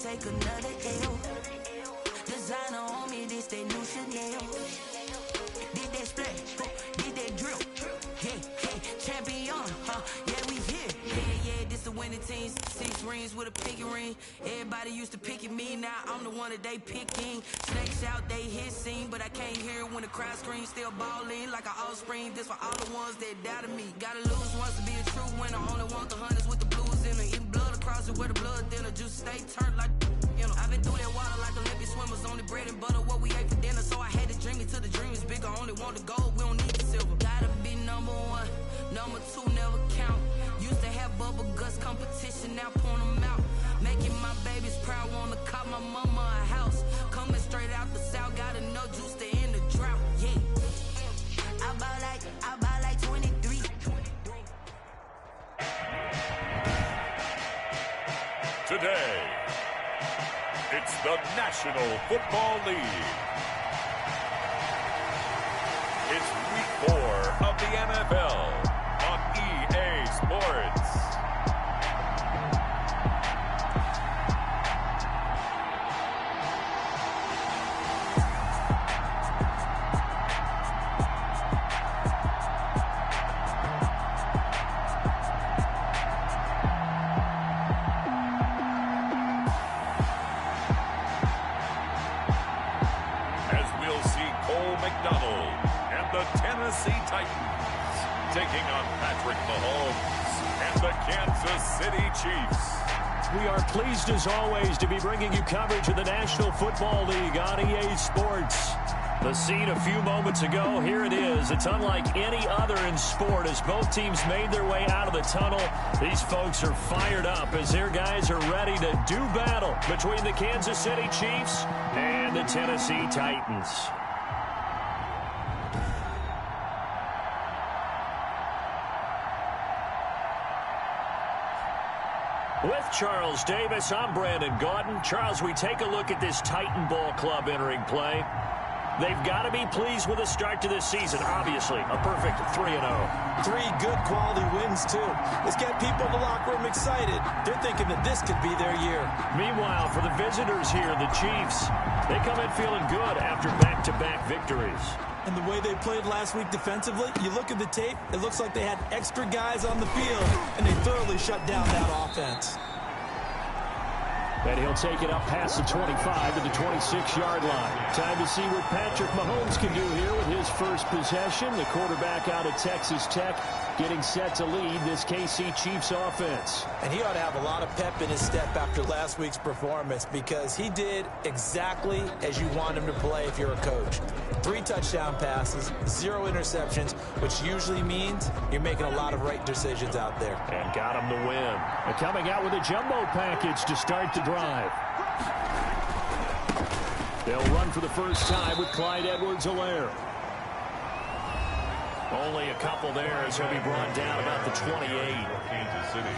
take another L. Designer on me, this they new Chanel. Did that splash, did that drill. Yeah, champion, yeah, we here. Yeah, this the winning team. 6 rings with a pinky ring. Everybody used to pick at me, now I'm the one that they picking. Snakes out, they hit scene, but I can't hear it when the crowd screams. Still balling like an offspring. This for all the ones that doubted me. Gotta lose once to be a true winner. Only want the hunters with the blues in it. Eating blood across it where the blood thinner. Juice stay turned like, you know. I've been through that water like Olympic swimmers. Only bread and butter, what we ate for dinner. So I had to dream it till the dream is bigger. Only want the gold, we don't need the silver. Gotta be number 1, number 2 never count. Used to have bubble guts competition, now point them out. Making my babies proud, wanna cop my mama a house. Coming straight out the south, gotta know juice to end the drought. Yeah, I buy like 23. Today, it's the National Football League. It's week 4 of the NFL on EA Sports. Taking on Patrick Mahomes and the Kansas City Chiefs. We are pleased as always to be bringing you coverage of the National Football League on EA Sports. The scene a few moments ago, here it is. It's unlike any other in sport as both teams made their way out of the tunnel. These folks are fired up as their guys are ready to do battle between the Kansas City Chiefs and the Tennessee Titans. With Charles Davis, I'm Brandon Gaudin. Charles, we take a look at this Titan Ball Club entering play. They've got to be pleased with the start to this season. Obviously, a perfect 3-0. 3 good quality wins, too. Let's get people in the locker room excited. They're thinking that this could be their year. Meanwhile, for the visitors here, the Chiefs, they come in feeling good after back-to-back victories. And the way they played last week defensively, you look at the tape, it looks like they had extra guys on the field, and they thoroughly shut down that offense. And he'll take it up past the 25 to the 26-yard line. Time to see what Patrick Mahomes can do here with his first possession. The quarterback out of Texas Tech getting set to lead this KC Chiefs offense. And he ought to have a lot of pep in his step after last week's performance because he did exactly as you want him to play if you're a coach. 3 touchdown passes, 0 interceptions, which usually means you're making a lot of right decisions out there. And got him the win. And coming out with a jumbo package to start the drive. They'll run for the first time with Clyde Edwards-Helaire. Only a couple there as he'll be brought down about the 28. Kansas City.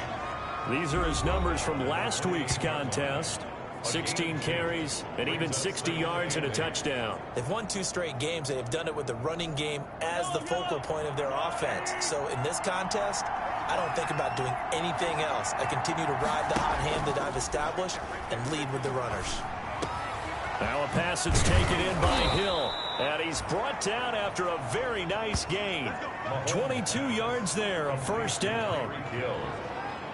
These are his numbers from last week's contest. 16 carries and even 60 yards and a touchdown. They've won 2 straight games. They've done it with the running game as the focal point of their offense. So in this contest, I don't think about doing anything else. I continue to ride the hot hand that I've established and lead with the runners. Now a pass that's taken in by Hill. And he's brought down after a very nice gain. 22 yards there, a first down.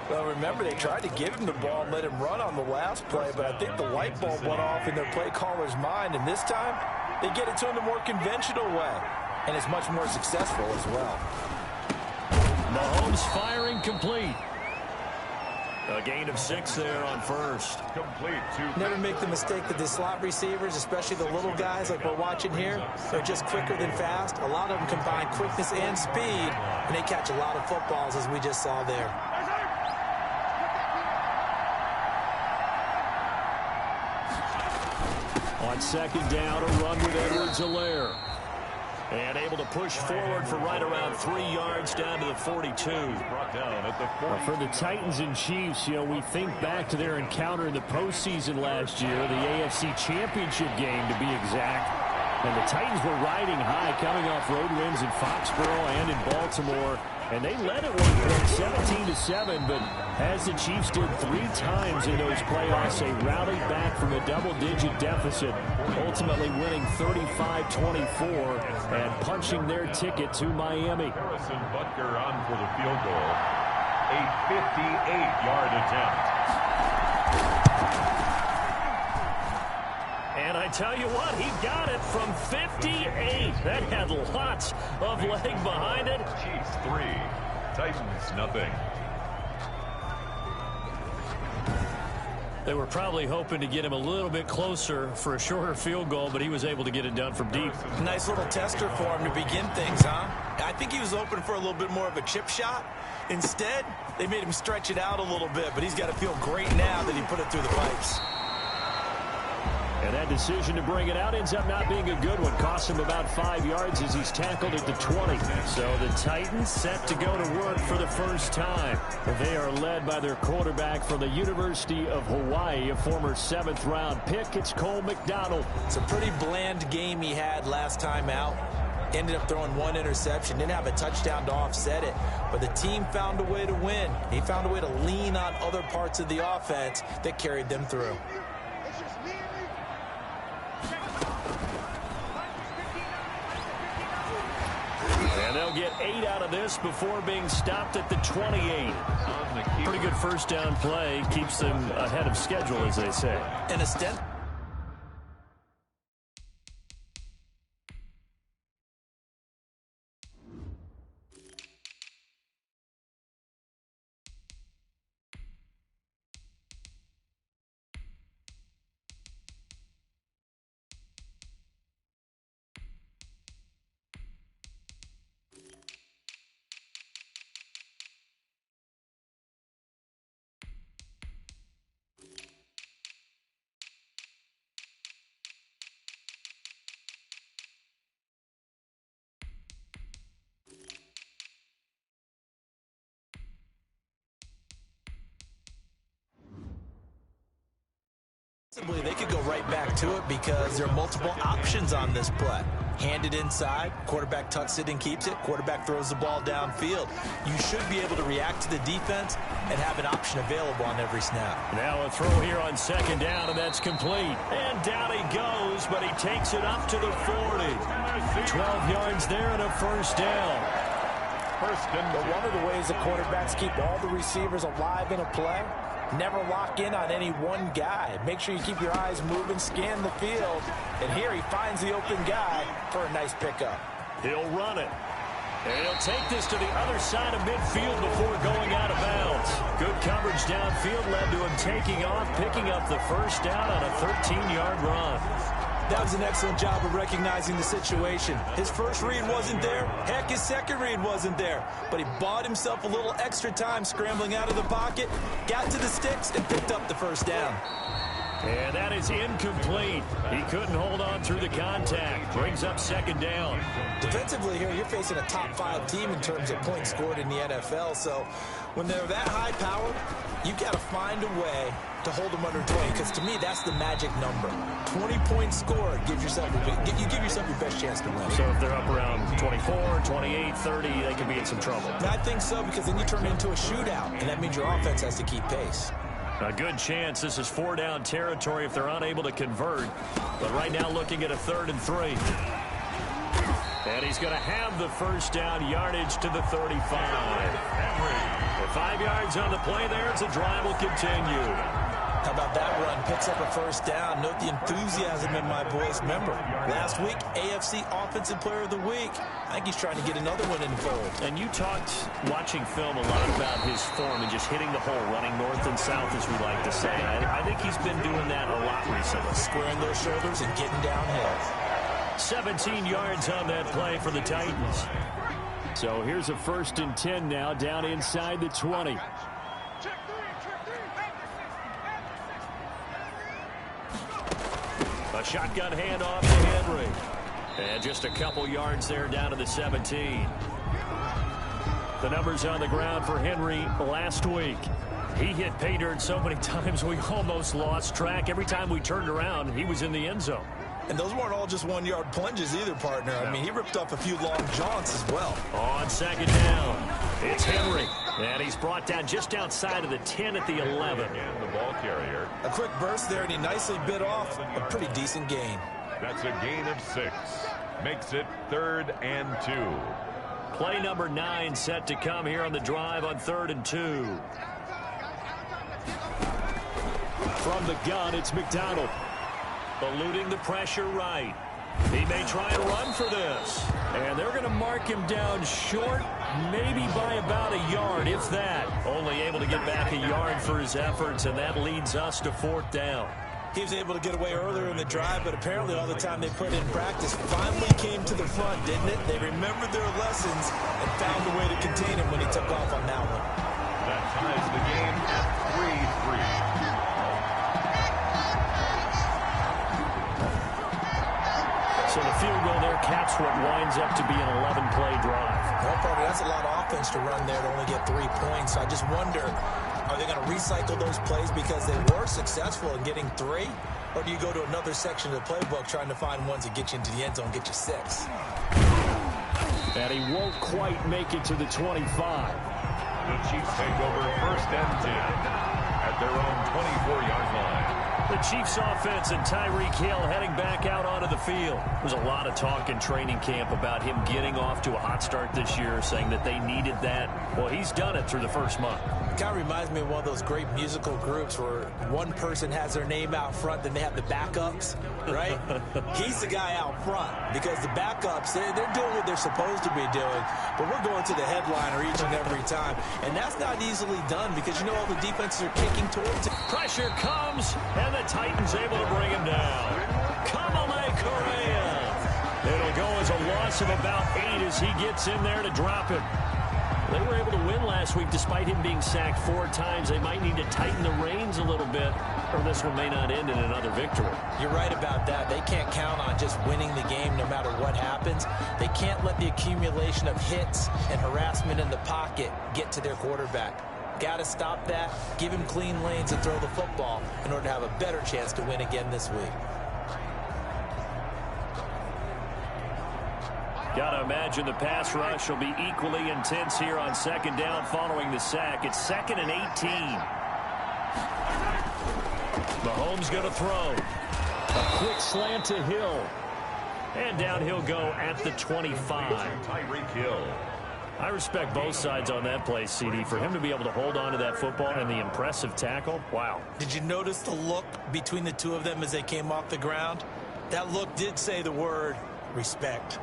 Well, remember, they tried to give him the ball and let him run on the last play, but I think the light bulb went off in their play caller's mind, and this time they get it to him the more conventional way, and it's much more successful as well. Mahomes firing complete. A gain of 6 there on first. Complete. Never make the mistake that the slot receivers, especially the little guys like we're watching here, they're just quicker than fast. A lot of them combine quickness and speed, and they catch a lot of footballs, as we just saw there. On second down, a run with Edwards-Helaire. And able to push forward for right around 3 yards down to the 42. Brought down at the 40. Well, for the Titans and Chiefs, we think back to their encounter in the postseason last year, the AFC Championship game to be exact. And the Titans were riding high, coming off road wins in Foxborough and in Baltimore. And they led at one point 17-7, but as the Chiefs did 3 times in those playoffs, they rallied back from a double-digit deficit, ultimately winning 35-24 and punching their ticket to Miami. Harrison Butker on for the field goal. A 58-yard attempt. And I tell you what, he got it from 58. That had lots of leg behind it. Chiefs 3, Titans nothing. They were probably hoping to get him a little bit closer for a shorter field goal, but he was able to get it done from deep. Nice little tester for him to begin things, huh? I think he was open for a little bit more of a chip shot. Instead, they made him stretch it out a little bit, but he's got to feel great now that he put it through the pipes. And that decision to bring it out ends up not being a good one. Cost him about 5 yards as he's tackled at the 20. So the Titans set to go to work for the first time. They are led by their quarterback from the University of Hawaii, a former 7th-round pick. It's Cole McDonald. It's a pretty bland game he had last time out. Ended up throwing 1 interception. Didn't have a touchdown to offset it. But the team found a way to win. He found a way to lean on other parts of the offense that carried them through. And they'll get 8 out of this before being stopped at the 28. Pretty good first down play. Keeps them ahead of schedule, as they say. And a stent. They could go right back to it because there are multiple options on this play. Hand it inside, quarterback tucks it and keeps it, quarterback throws the ball downfield. You should be able to react to the defense and have an option available on every snap. Now a throw here on 2nd down, and that's complete. And down he goes, but he takes it up to the 40. 12 yards there and a first down. But one of the ways the quarterbacks keep all the receivers alive in a play, never lock in on any one guy. Make sure you keep your eyes moving, scan the field. And here he finds the open guy for a nice pickup. He'll run it. And he'll take this to the other side of midfield before going out of bounds. Good coverage downfield led to him taking off, picking up the first down on a 13-yard run. That was an excellent job of recognizing the situation. His first read wasn't there. Heck, his second read wasn't there. But he bought himself a little extra time scrambling out of the pocket, got to the sticks, and picked up the first down. And that is incomplete. He couldn't hold on through the contact. Brings up 2nd down. Defensively here, you're facing a top-5 team in terms of points scored in the NFL. So when they're that high power, you've got to find a way to hold them under 20, because to me, that's the magic number. 20 points scored gives yourself you give yourself your best chance to win. So if they're up around 24, 28, 30, they could be in some trouble. I think so, because then you turn it into a shootout, and that means your offense has to keep pace. A good chance this is 4-down territory if they're unable to convert. But right now looking at a 3rd and 3. And he's going to have the first down, yardage to the 35. With 5 yards on the play there, as the drive will continue. How about that run? Picks up a first down. Note the enthusiasm in my voice. Remember, last week, AFC Offensive Player of the Week. I think he's trying to get another one in the fold. And you talked, watching film, a lot about his form and just hitting the hole, running north and south, as we like to say. I think he's been doing that a lot recently. Squaring those shoulders and getting downhill. 17 yards on that play for the Titans. So here's a 1st and 10 now, down inside the 20. A shotgun handoff to Henry. And just a couple yards there down to the 17. The numbers on the ground for Henry last week. He hit pay dirt so many times we almost lost track. Every time we turned around, he was in the end zone. And those weren't all just 1-yard plunges either, partner. I mean, he ripped off a few long jaunts as well. On 2nd down. It's Henry, and he's brought down just outside of the 10 at the 11. And the ball carrier. A quick burst there, and he nicely bit off a pretty decent gain. That's a gain of 6. Makes it 3rd and 2. Play number 9 set to come here on the drive on 3rd and 2. From the gun, it's McDonald. Eluding the pressure right. He may try and run for this. And they're going to mark him down short, maybe by about a yard, if that. Only able to get back a yard for his efforts, and that leads us to 4th down. He was able to get away earlier in the drive, but apparently all the time they put in practice finally came to the front, didn't it? They remembered their lessons and found a way to contain him when he took off on that one. That ties the game at 3-3. So the field goal there caps what winds up to be an 11-play drive. Well, probably that's a lot of offense to run there to only get 3 points. So I just wonder, are they going to recycle those plays because they were successful in getting 3? Or do you go to another section of the playbook trying to find ones that get you into the end zone, get you 6? And he won't quite make it to the 25. The Chiefs take over 1st and 10 at their own 24-yard line. The Chiefs offense and Tyreek Hill heading back out onto the field. There's a lot of talk in training camp about him getting off to a hot start this year, saying that they needed that. Well, he's done it through the first month. It kind of reminds me of one of those great musical groups where one person has their name out front, then they have the backups, right? He's the guy out front because the backups, they're doing what they're supposed to be doing, but we're going to the headliner each and every time. And that's not easily done because, you know, all the defenses are kicking towards it. Pressure comes, and the Titans able to bring him down. Kamale Correa. It'll go as a loss of about 8 as he gets in there to drop him. They were able to win last week despite him being sacked 4 times. They might need to tighten the reins a little bit, or this one may not end in another victory. You're right about that. They can't count on just winning the game no matter what happens. They can't let the accumulation of hits and harassment in the pocket get to their quarterback. Got to stop that, give him clean lanes and throw the football in order to have a better chance to win again this week. Got to imagine the pass rush will be equally intense here on 2nd down following the sack. It's 2nd and 18. Mahomes going to throw. A quick slant to Hill. And down he'll go at the 25. Tyreek Hill. I respect both sides on that play, CD. For him to be able to hold on to that football and the impressive tackle, wow. Did you notice the look between the two of them as they came off the ground? That look did say the word respect.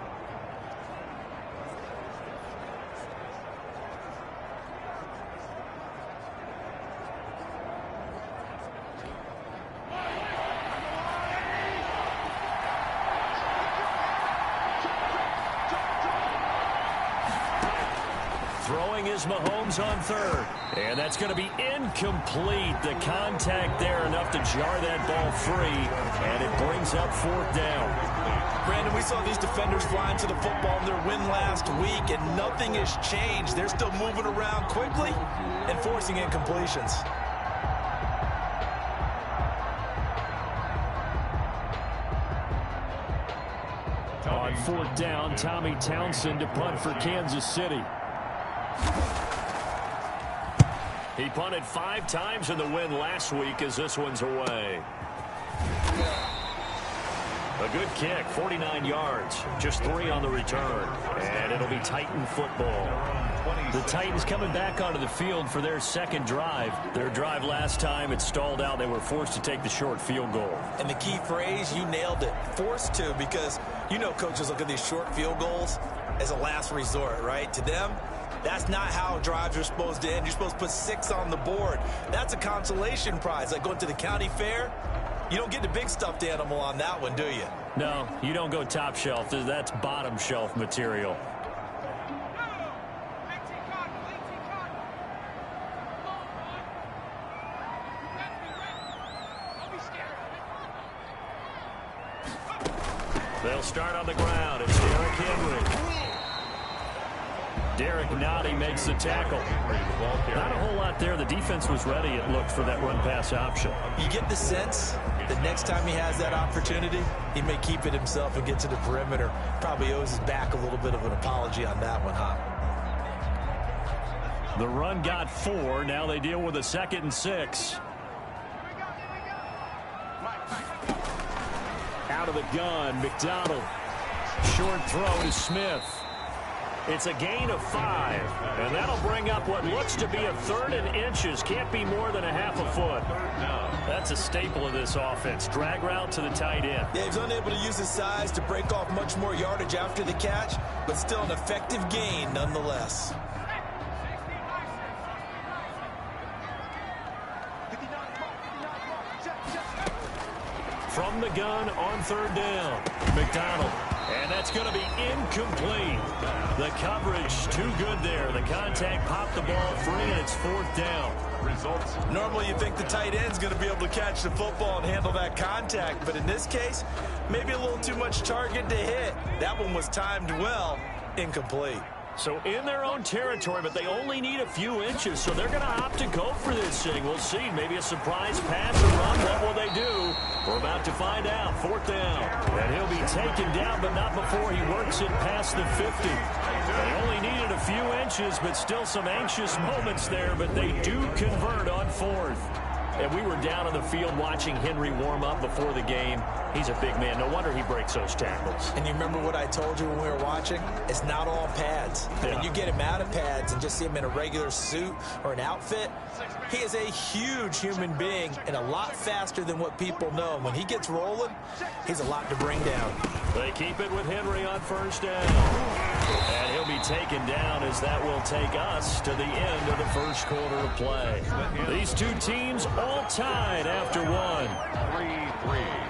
Throwing is Mahomes on 3rd. And that's going to be incomplete. The contact there enough to jar that ball free. And it brings up 4th down. Brandon, we saw these defenders flying to the football in their win last week, and nothing has changed. They're still moving around quickly and forcing incompletions. On 4th down, Tommy Townsend to punt for Kansas City. He punted 5 times in the win last week as this one's away. A good kick, 49 yards, just 3 on the return, and it'll be Titan football. The Titans coming back onto the field for their 2nd drive. Their drive last time, it stalled out. They were forced to take the short field goal. And the key phrase, you nailed it, forced to, because you know coaches look at these short field goals as a last resort, right? To them, that's not how drives are supposed to end. You're supposed to put 6 on the board. That's a consolation prize, like going to the county fair. You don't get the big stuffed animal on that one, do you? No, you don't go top shelf. That's bottom shelf material. They'll start on the ground. It's Derrick Henry. Derek Nottie makes the tackle. Not a whole lot there. The defense was ready, it looked, for that run-pass option. You get the sense that next time he has that opportunity, he may keep it himself and get to the perimeter. Probably owes his back a little bit of an apology on that one, huh? The run got 4. Now they deal with a 2nd and 6. Out of the gun, McDonald. Short throw to Smith. It's a gain of 5, and that'll bring up what looks to be a 3rd and inches. Can't be more than a half a foot. That's a staple of this offense. Drag route to the tight end. Yeah, he's unable to use his size to break off much more yardage after the catch, but still an effective gain nonetheless. From the gun on 3rd down, McDonald. And that's going to be incomplete. The coverage too good there. The contact popped the ball free, and it's 4th down. Results. Normally you think the tight end's going to be able to catch the football and handle that contact, but in this case, maybe a little too much target to hit. That one was timed well. Incomplete. So in their own territory, but they only need a few inches, so they're going to opt to go for this thing. We'll see. Maybe a surprise pass or run. What will they do? We're about to find out. 4th down. And he'll be taken down, but not before he works it past the 50. They only needed a few inches, but still some anxious moments there, but they do convert on 4th. And we were down on the field watching Henry warm up before the game. He's a big man. No wonder he breaks those tackles. And you remember what I told you when we were watching? It's not all pads. Yeah. When you get him out of pads and just see him in a regular suit or an outfit, he is a huge human being and a lot faster than what people know. When he gets rolling, he's a lot to bring down. They keep it with Henry on 1st down. And he'll be taken down as that will take us to the end of the 1st quarter of play. These two teams all tied after 1. 3-3.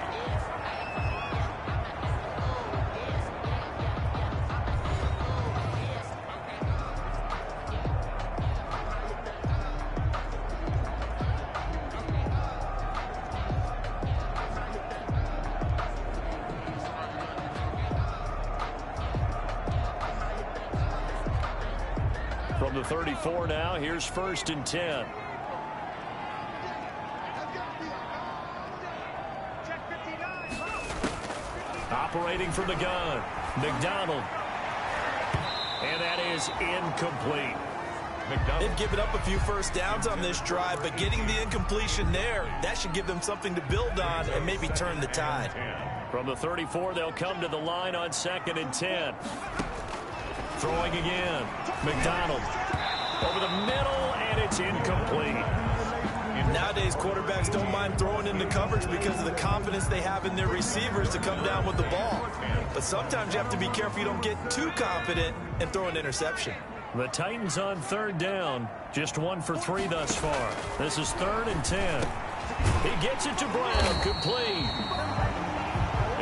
From the 34 now, here's 1st and 10. Operating from the gun, McDonald. And that is incomplete. They've given up a few 1st downs on this drive, but getting the incompletion there, that should give them something to build on and maybe turn the tide. From the 34, they'll come to the line on 2nd and 10. Throwing again. McDonald over the middle, and it's incomplete. Nowadays, quarterbacks don't mind throwing into coverage because of the confidence they have in their receivers to come down with the ball. But sometimes you have to be careful you don't get too confident and throw an interception. The Titans on 3rd down. Just 1 for 3 thus far. This is 3rd and 10. He gets it to Brown, complete.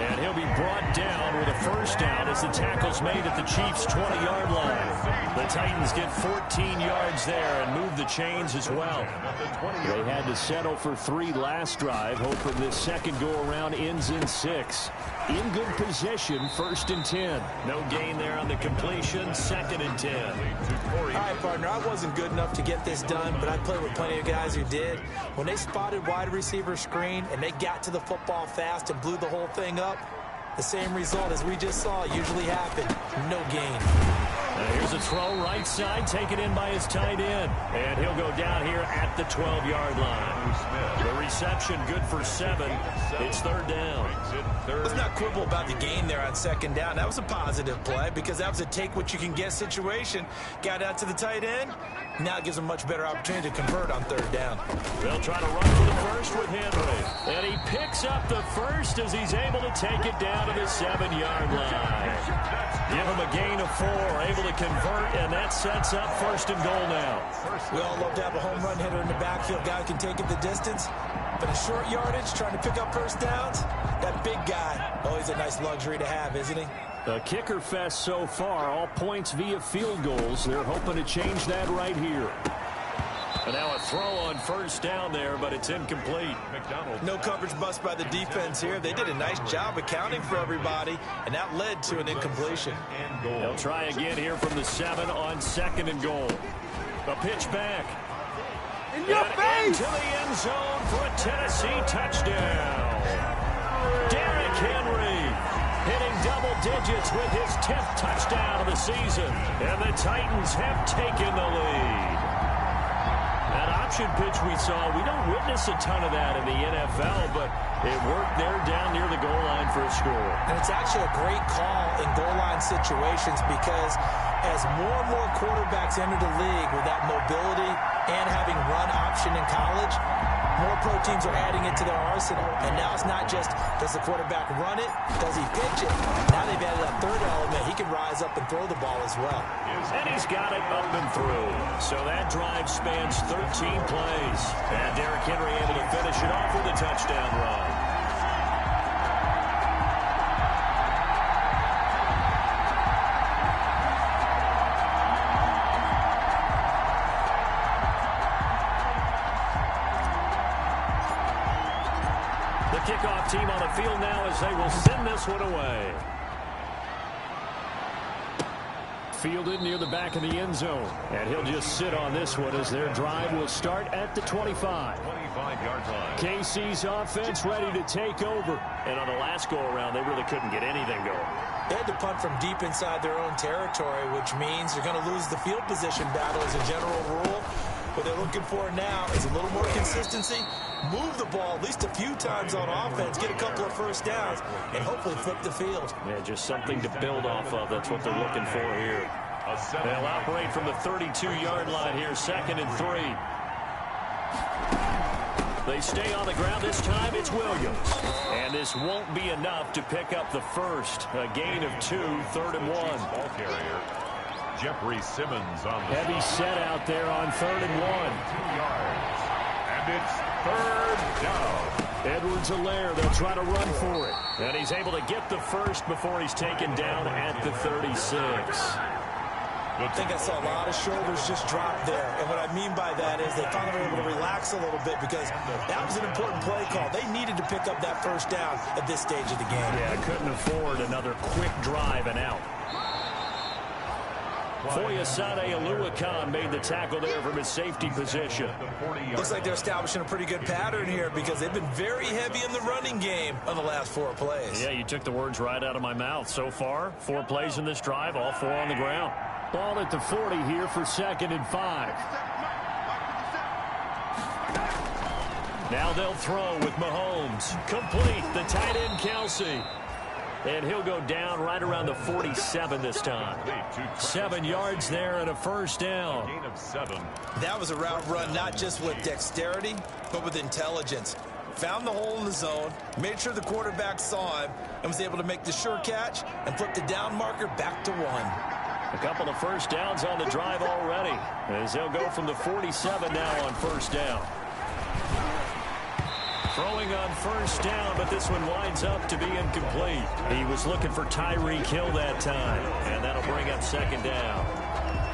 And he'll be brought down with a 1st down as the tackle's made at the Chiefs' 20-yard line. The Titans get 14 yards there and move the chains as well. They had to settle for 3 last drive, hoping this second go-around ends in 6. In good position, 1st and 10. No gain there on the completion, 2nd and 10. All right, partner, I wasn't good enough to get this done, but I played with plenty of guys who did. When they spotted wide receiver screen and they got to the football fast and blew the whole thing up, the same result as we just saw usually happened. No gain. Here's a throw right side, taken in by his tight end. And he'll go down here at the 12-yard line. The reception good for 7. It's 3rd down. Let's not quibble about the gain there on 2nd down. That was a positive play because that was a take-what-you-can-get situation. Got out to the tight end. Now it gives them a much better opportunity to convert on 3rd down. They'll try to run for the 1st with Henry. And he picks up the 1st as he's able to take it down to the 7-yard line. Give him a gain of 4, able to convert, and that sets up 1st and goal now. We all love to have a home run hitter in the backfield. Guy who can take it the distance. But in short yardage, trying to pick up 1st downs, that big guy, always a nice luxury to have, isn't he? A kicker fest so far, all points via field goals. They're hoping to change that right here. And now a throw on 1st down there, but it's incomplete. McDonald. No coverage bust by the defense here. They did a nice job accounting for everybody, and that led to an incompletion. They'll try again here from the 7 on 2nd and goal. A pitch back. In your face! Into the end zone for a Tennessee touchdown. Derrick Henry hitting double digits with his 10th touchdown of the season. And the Titans have taken the lead. option pitch we saw. We don't witness a ton of that in the NFL, but it worked there down near the goal line for a score. And it's actually a great call in goal line situations because as more and more quarterbacks enter the league with that mobility and having run option in college, more pro teams are adding it to their arsenal. And now it's not just, does the quarterback run it? Does he pitch it? Now they've added that third element. He can rise up and throw the ball as well. And he's got it up and through. So that drive spans 13 plays. And Derrick Henry able to finish it off with a touchdown run. Kickoff team on the field now as they will send this one away. Fielded near the back of the end zone. And he'll just sit on this one as their drive will start at the 25. 25-yard line. KC's offense ready to take over. And on the last go-around, they really couldn't get anything going. They had to punt from deep inside their own territory, which means you're going to lose the field position battle as a general rule. What they're looking for now is a little more consistency, move the ball at least a few times on offense, get a couple of first downs, and hopefully flip the field. Yeah, just something to build off of. That's what they're looking for here. They'll operate from the 32-yard line here, 2nd and 3. They stay on the ground. This time it's Williams. And this won't be enough to pick up the first. A gain of 2, 3rd and 1. Ball carrier. Jeffrey Simmons on the heavy set out there on 3rd and 1. 2 yards. And it's 3rd down. Edwards-Helaire, they'll try to run for it. And he's able to get the first before he's taken down at the 36. I think I saw a lot of shoulders just drop there. And what I mean by that is they finally were able to relax a little bit because that was an important play call. They needed to pick up that first down at this stage of the game. Yeah, couldn't afford another quick drive and out. Foyesade Oluwakan made the tackle there from his safety position. Looks like they're establishing a pretty good pattern here because they've been very heavy in the running game on the last 4 plays. Yeah, you took the words right out of my mouth. So far, 4 plays in this drive, all 4 on the ground. Ball at the 40 here for 2nd and 5. Now they'll throw with Mahomes. Complete, the tight end Kelsey. And he'll go down right around the 47 this time. 7 yards there and a first down. Gain of 7. That was a route run not just with dexterity, but with intelligence. Found the hole in the zone, made sure the quarterback saw him, and was able to make the sure catch and flip the down marker back to 1. A couple of first downs on the drive already, as they'll go from the 47 now on first down. Throwing on first down, but this one winds up to be incomplete. He was looking for Tyreek Hill that time, and that'll bring up 2nd down.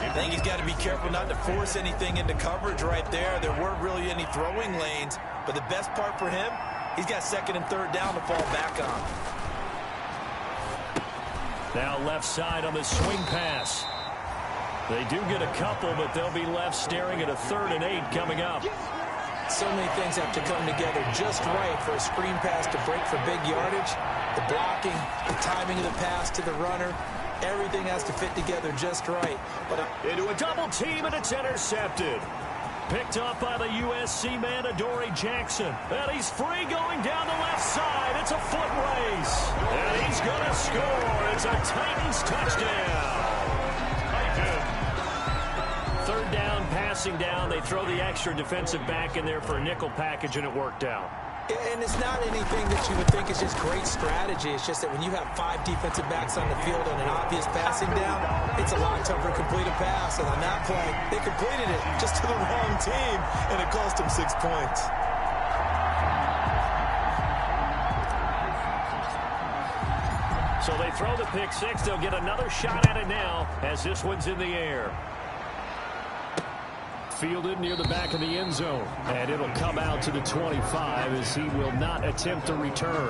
I think he's got to be careful not to force anything into coverage right there. There weren't really any throwing lanes, but the best part for him, he's got 2nd and 3rd down to fall back on. Now left side on the swing pass. They do get a couple, but they'll be left staring at a 3rd and 8 coming up. So many things have to come together just right for a screen pass to break for big yardage. The blocking, the timing of the pass to the runner, everything has to fit together just right. But into a double team, and it's intercepted. Picked up by the USC man, Adoree Jackson. And he's free going down the left side. It's a foot race. And he's going to score. It's a Titans touchdown. 3rd down, passing down. They throw the extra defensive back in there for a nickel package, and it worked out. And it's not anything that you would think is just great strategy. It's just that when you have 5 defensive backs on the field on an obvious passing down, it's a lot tougher to complete a pass. And on that play, they completed it just to the wrong team, and it cost them 6 points. So they throw the pick 6. They'll get another shot at it now as this one's in the air. Fielded near the back of the end zone. And it'll come out to the 25 as he will not attempt to return.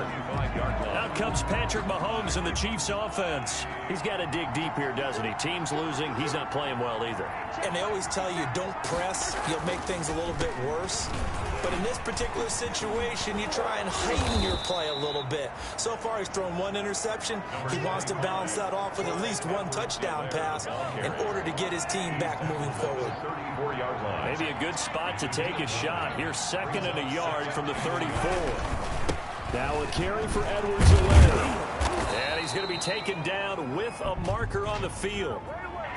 Out comes Patrick Mahomes in the Chiefs offense. He's got to dig deep here, doesn't he? Team's losing. He's not playing well either. And they always tell you, don't press. You'll make things a little bit worse. But in this particular situation, you try and heighten your play a little bit. So far, he's thrown 1 interception. He wants to balance that off with at least 1 touchdown pass in order to get his team back moving forward. 34-yard 3-yard line. Maybe a good spot to take a shot. Here's 2nd and a yard from the 34. Now a carry for Edwards-Helaire. And he's going to be taken down with a marker on the field.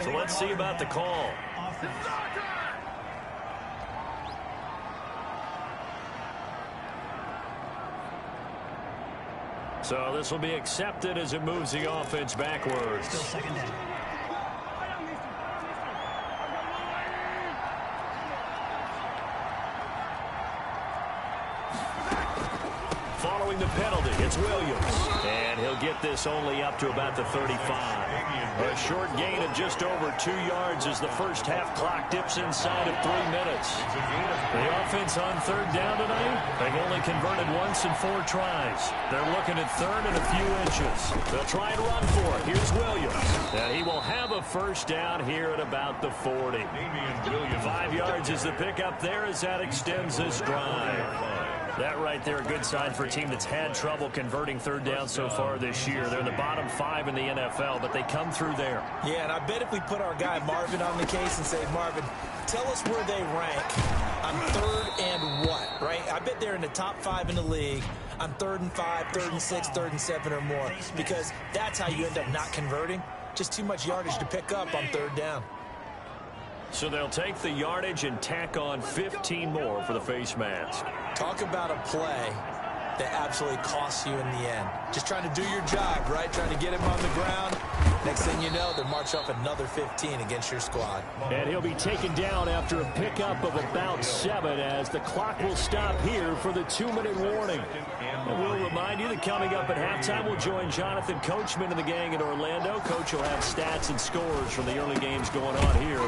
So let's see about the call. So this will be accepted as it moves the offense backwards. Still 2nd down. Following the penalty, it's Williams. And he'll get this only up to about the 35. A short gain of just over 2 yards as the first half clock dips inside of 3 minutes. The offense on 3rd down tonight, they've only converted once in 4 tries. They're looking at 3rd and a few inches. They'll try and run for it. Here's Williams. And he will have a first down here at about the 40. 5 yards is the pickup there as that extends this drive. That right there, a good sign for a team that's had trouble converting 3rd down so far this year. They're in the bottom 5 in the NFL, but they come through there. Yeah, and I bet if we put our guy Marvin on the case and say, Marvin, tell us where they rank on 3rd and what, right? I bet they're in the top 5 in the league on 3rd and 5, 3rd and 6, 3rd and 7 or more, because that's how you end up not converting. Just too much yardage to pick up on 3rd down. So they'll take the yardage and tack on 15 more for the face mask. Talk about a play that absolutely costs you in the end. Just trying to do your job, right? Trying to get him on the ground. Next thing you know, they march off another 15 against your squad. And he'll be taken down after a pickup of about 7 as the clock will stop here for the 2-minute warning. And we'll remind you that coming up at halftime, we'll join Jonathan Coachman and the gang in Orlando. Coach will have stats and scores from the early games going on here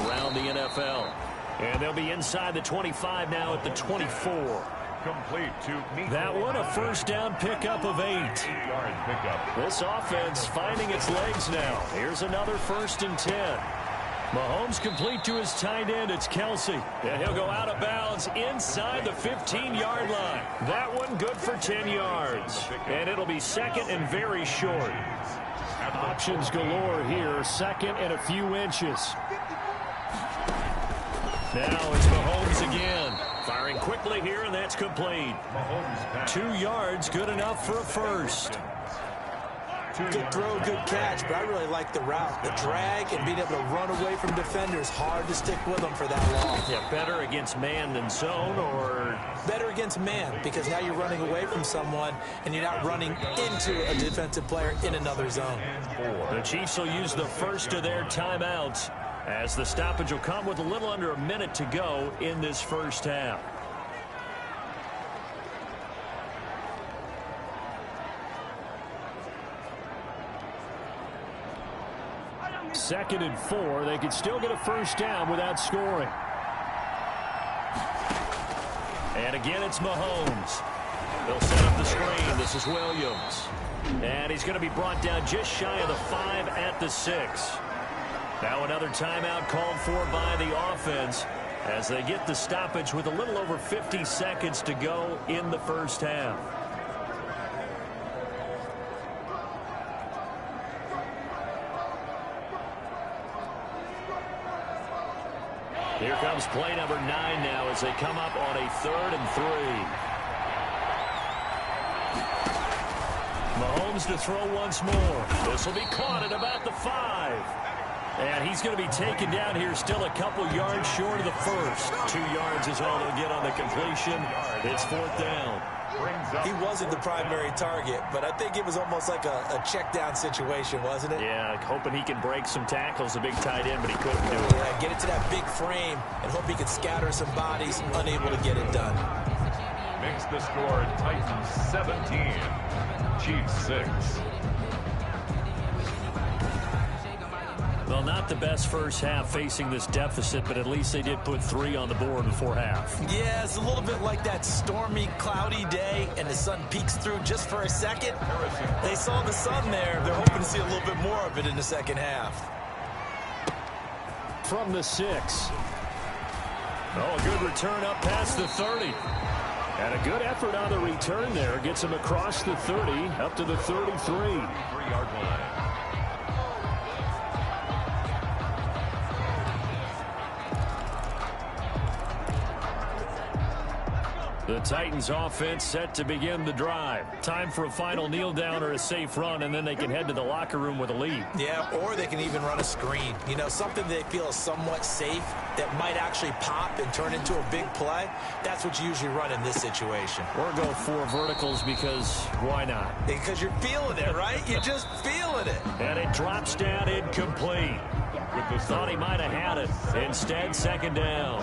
around the NFL. And they'll be inside the 25 now at the 24. Complete to Nico. That one, a first down pickup of 8. 8-yard pickup. This offense finding its legs now. Here's another 1st and 10. Mahomes complete to his tight end. It's Kelsey. And he'll go out of bounds inside the 15-yard line. That one good for 10 yards. And it'll be 2nd and very short. Options galore here. 2nd and a few inches. Now it's Mahomes again. Firing quickly here, and that's complete. 2 yards, good enough for a first. Good throw, good catch, but I really like the route. The drag and being able to run away from defenders. Hard to stick with them for that long. Yeah, better against man than zone, or? Better against man, because now you're running away from someone, and you're not running into a defensive player in another zone. The Chiefs will use the first of their timeouts, as the stoppage will come with a little under a minute to go in this first half. Second and 4. They could still get a first down without scoring. And again, it's Mahomes. They'll set up the screen. This is Williams. And he's going to be brought down just shy of the 5 at the 6. Now another timeout called for by the offense as they get the stoppage with a little over 50 seconds to go in the first half. Here comes play number 9 now as they come up on a 3rd and 3. Mahomes to throw once more. This will be caught at about the 5. And he's going to be taken down here still a couple yards short of the first. 2 yards is all they'll get on the completion. It's 4th down. He wasn't the primary target, but I think it was almost like a check down situation, wasn't it? Yeah, hoping he can break some tackles, a big tight end, but he couldn't do it. Yeah, get it to that big frame and hope he can scatter some bodies, unable to get it done. Makes the score Titans 17, Chiefs 6. Well, not the best first half facing this deficit, but at least they did put 3 on the board before half. Yeah, it's a little bit like that stormy, cloudy day, and the sun peeks through just for a second. They saw the sun there. They're hoping to see a little bit more of it in the second half. From the 6. Oh, a good return up past the 30. And a good effort on the return there. Gets him across the 30, up to the 33. 3-yard line. The Titans offense set to begin the drive. Time for a final kneel down or a safe run, and then they can head to the locker room with a lead. Yeah, or they can even run a screen. You know, something they feel is somewhat safe that might actually pop and turn into a big play. That's what you usually run in this situation. Or go 4 verticals because why not? Because you're feeling it, right? You're just feeling it. And it drops down incomplete. Thought he might have had it. Instead, second down.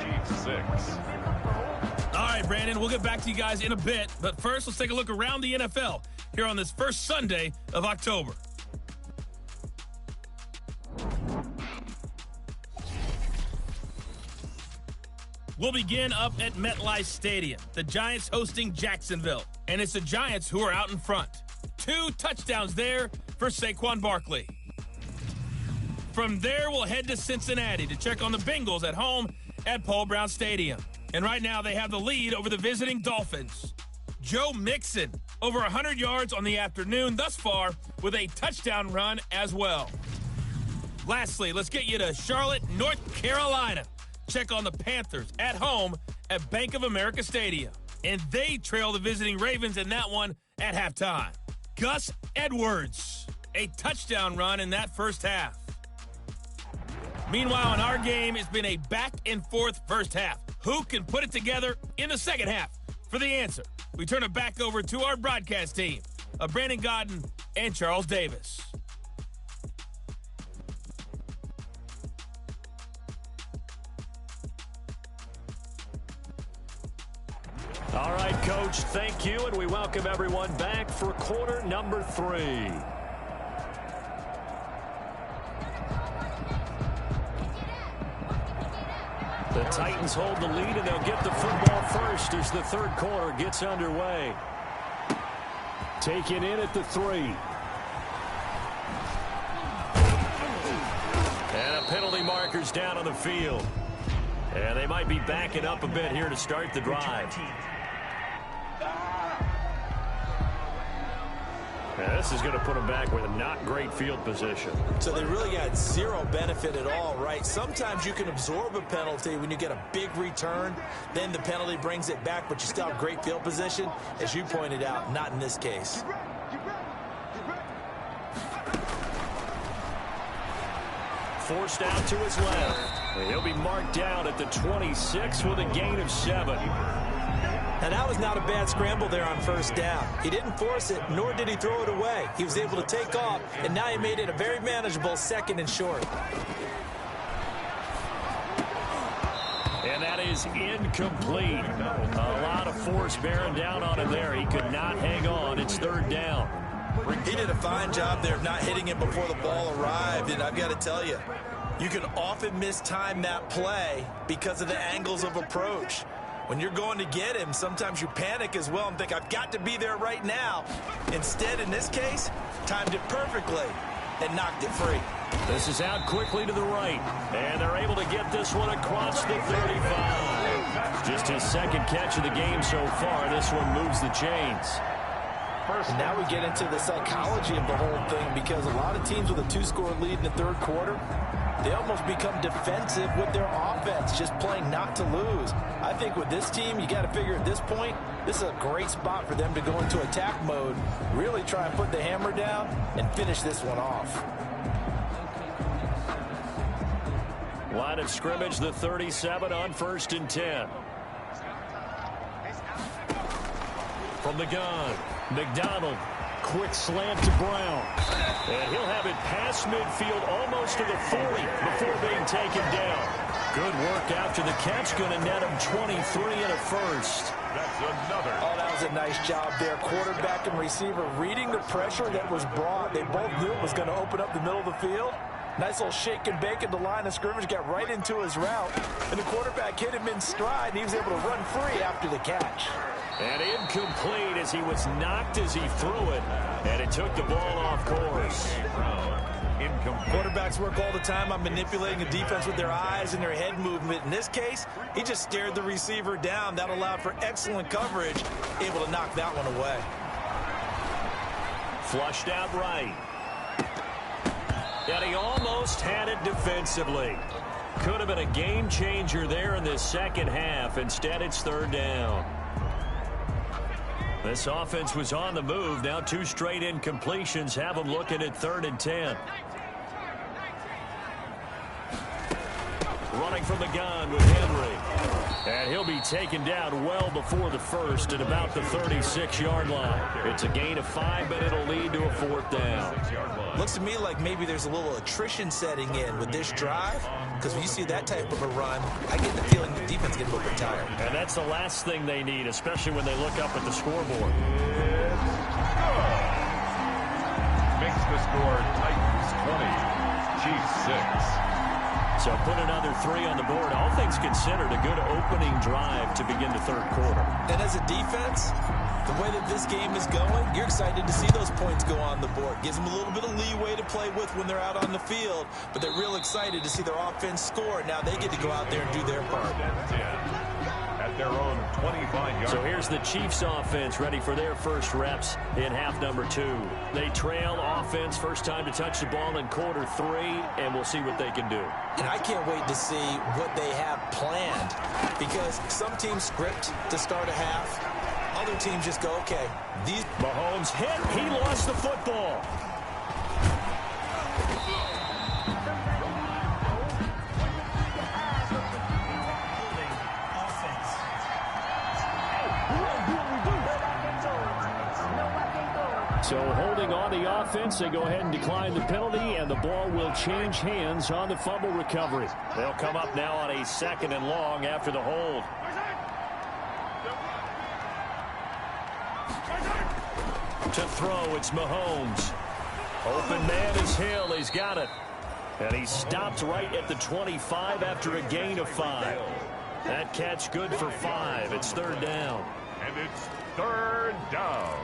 All right, Brandon, we'll get back to you guys in a bit. But first, let's take a look around the NFL here on this first Sunday of October. We'll begin up at MetLife Stadium. The Giants hosting Jacksonville. And it's the Giants who are out in front. 2 touchdowns there for Saquon Barkley. From there, we'll head to Cincinnati to check on the Bengals at home at Paul Brown Stadium. And right now, they have the lead over the visiting Dolphins. Joe Mixon, over 100 yards on the afternoon thus far with a touchdown run as well. Lastly, let's get you to Charlotte, North Carolina. Check on the Panthers at home at Bank of America Stadium. And they trail the visiting Ravens in that one at halftime. Gus Edwards, a touchdown run in that first half. Meanwhile, in our game, it's been a back-and-forth first half. Who can put it together in the second half? For the answer, we turn it back over to our broadcast team of Brandon Gaudin and Charles Davis. All right, Coach, thank you, and we welcome everyone back for quarter number 3. The Titans hold the lead, and they'll get the football first as the third quarter gets underway. Taken in at the 3. And a penalty marker's down on the field. And they might be backing up a bit here to start the drive. Yeah, this is going to put them back with a not great field position. So they really got zero benefit at all, right? Sometimes you can absorb a penalty when you get a big return. Then the penalty brings it back, but you still have great field position. As you pointed out, not in this case. Forced out to his left. And he'll be marked down at the 26 with a gain of 7. And that was not a bad scramble there on first down. He didn't force it, nor did he throw it away. He was able to take off, and now he made it a very manageable 2nd and short. And that is incomplete. A lot of force bearing down on him there. He could not hang on. It's 3rd down. He did a fine job there of not hitting him before the ball arrived, and I've got to tell you, you can often mistime that play because of the angles of approach. When you're going to get him, sometimes you panic as well and think, I've got to be there right now. Instead, in this case, timed it perfectly and knocked it free. This is out quickly to the right, and they're able to get this one across the 35. Just his 2nd catch of the game so far. This one moves the chains. And now we get into the psychology of the whole thing, because a lot of teams with a 2-score lead in the 3rd quarter, they almost become defensive with their offense, just playing not to lose. I think with this team, you got to figure at this point, this is a great spot for them to go into attack mode, really try and put the hammer down and finish this one off. Line of scrimmage, the 37 on 1st and 10. From the gun, McDonald, quick slant to Brown. And he'll have it past midfield, almost to the 40 before being taken down. Good work after the catch, going to net him 23 and a first. That's another. Oh, that was a nice job there. Quarterback and receiver reading the pressure that was brought. They both knew it was going to open up the middle of the field. Nice little shake and bake at the line of scrimmage, got right into his route. And the quarterback hit him in stride, and he was able to run free after the catch. And incomplete as he was knocked as he threw it. And it took the ball off course. Quarterbacks work all the time on manipulating the defense with their eyes and their head movement. In this case, he just stared the receiver down. That allowed for excellent coverage, able to knock that one away. Flushed out right. And he almost had it defensively. Could have been a game changer there in this second half. Instead, it's 3rd down. This offense was on the move. Now 2 straight incompletions have them looking at 3rd and 10. Running from the gun with Henry. And he'll be taken down well before the first at about the 36-yard line. It's a gain of 5, but it'll lead to a 4th down. Looks to me like maybe there's a little attrition setting in with this drive, because when you see that type of a run, I get the feeling the defense gets a little bit tired. And that's the last thing they need, especially when they look up at the scoreboard. Makes the score Titans 20, Chiefs 6. So put another 3 on the board. All things considered, a good opening drive to begin the 3rd quarter. And as a defense, the way that this game is going, you're excited to see those points go on the board. Gives them a little bit of leeway to play with when they're out on the field, but they're real excited to see their offense score. Now they get to go out there and do their part. At their own 25-yard. So here's the Chiefs offense ready for their first reps in half number 2. They trail offense, first time to touch the ball in quarter 3, and we'll see what they can do. And I can't wait to see what they have planned, because some teams script to start a half. Other teams just go, okay, these... Mahomes hit. He lost the football. So holding on the offense, they go ahead and decline the penalty, and the ball will change hands on the fumble recovery. They'll come up now on a 2nd and long after the hold. To throw, it's Mahomes. Open man is Hill. He's got it. And he stopped right at the 25 after a gain of 5. That catch good for 5. It's 3rd down. And it's 3rd down.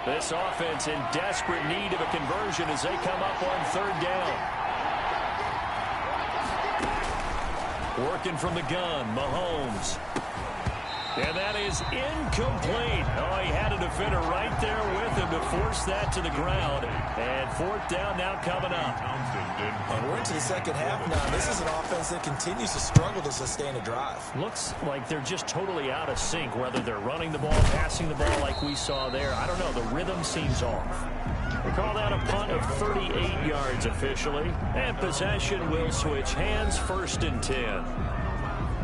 This offense in desperate need of a conversion as they come up on 3rd down. Working from the gun, Mahomes. And that is incomplete. Oh, he had a defender right there with him to force that to the ground. And 4th down now coming up. And we're into the 2nd half now. This is an offense that continues to struggle to sustain a drive. Looks like they're just totally out of sync, whether they're running the ball, passing the ball like we saw there. I don't know. The rhythm seems off. We call that a punt of 38 yards officially. And possession will switch hands, 1st and 10.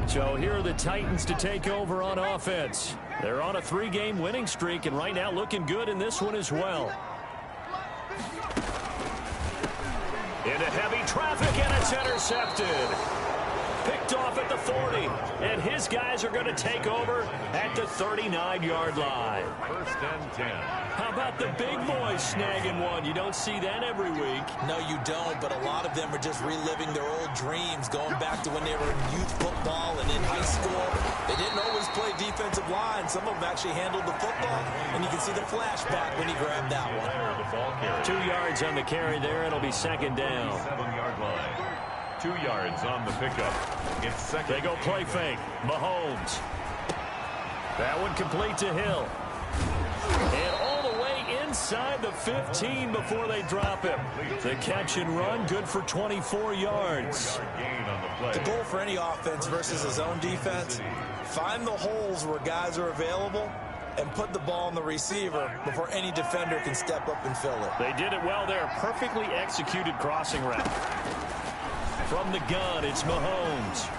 So here are the Titans to take over on offense. They're on a 3-game winning streak, and right now looking good in this one as well. Into heavy traffic, and it's intercepted. Picked off at the 40, and his guys are going to take over at the 39-yard line. 1st and 10. How about the big boys snagging one? You don't see that every week. No, you don't, but a lot of them are just reliving their old dreams, going back to when they were in youth football and in high school. They didn't always play defensive line. Some of them actually handled the football, and you can see the flashback when he grabbed that one. 2 yards on the carry there. It'll be 2nd down. 7-yard line. 2 yards on the pickup. It's 2nd. They go play fake. Mahomes. That one complete to Hill. And all the way inside the 15 before they drop him. The catch and run, good for 24 yards. The goal for any offense versus a zone defense, find the holes where guys are available and put the ball on the receiver before any defender can step up and fill it. They did it well there. Perfectly executed crossing route. From the gun, it's Mahomes.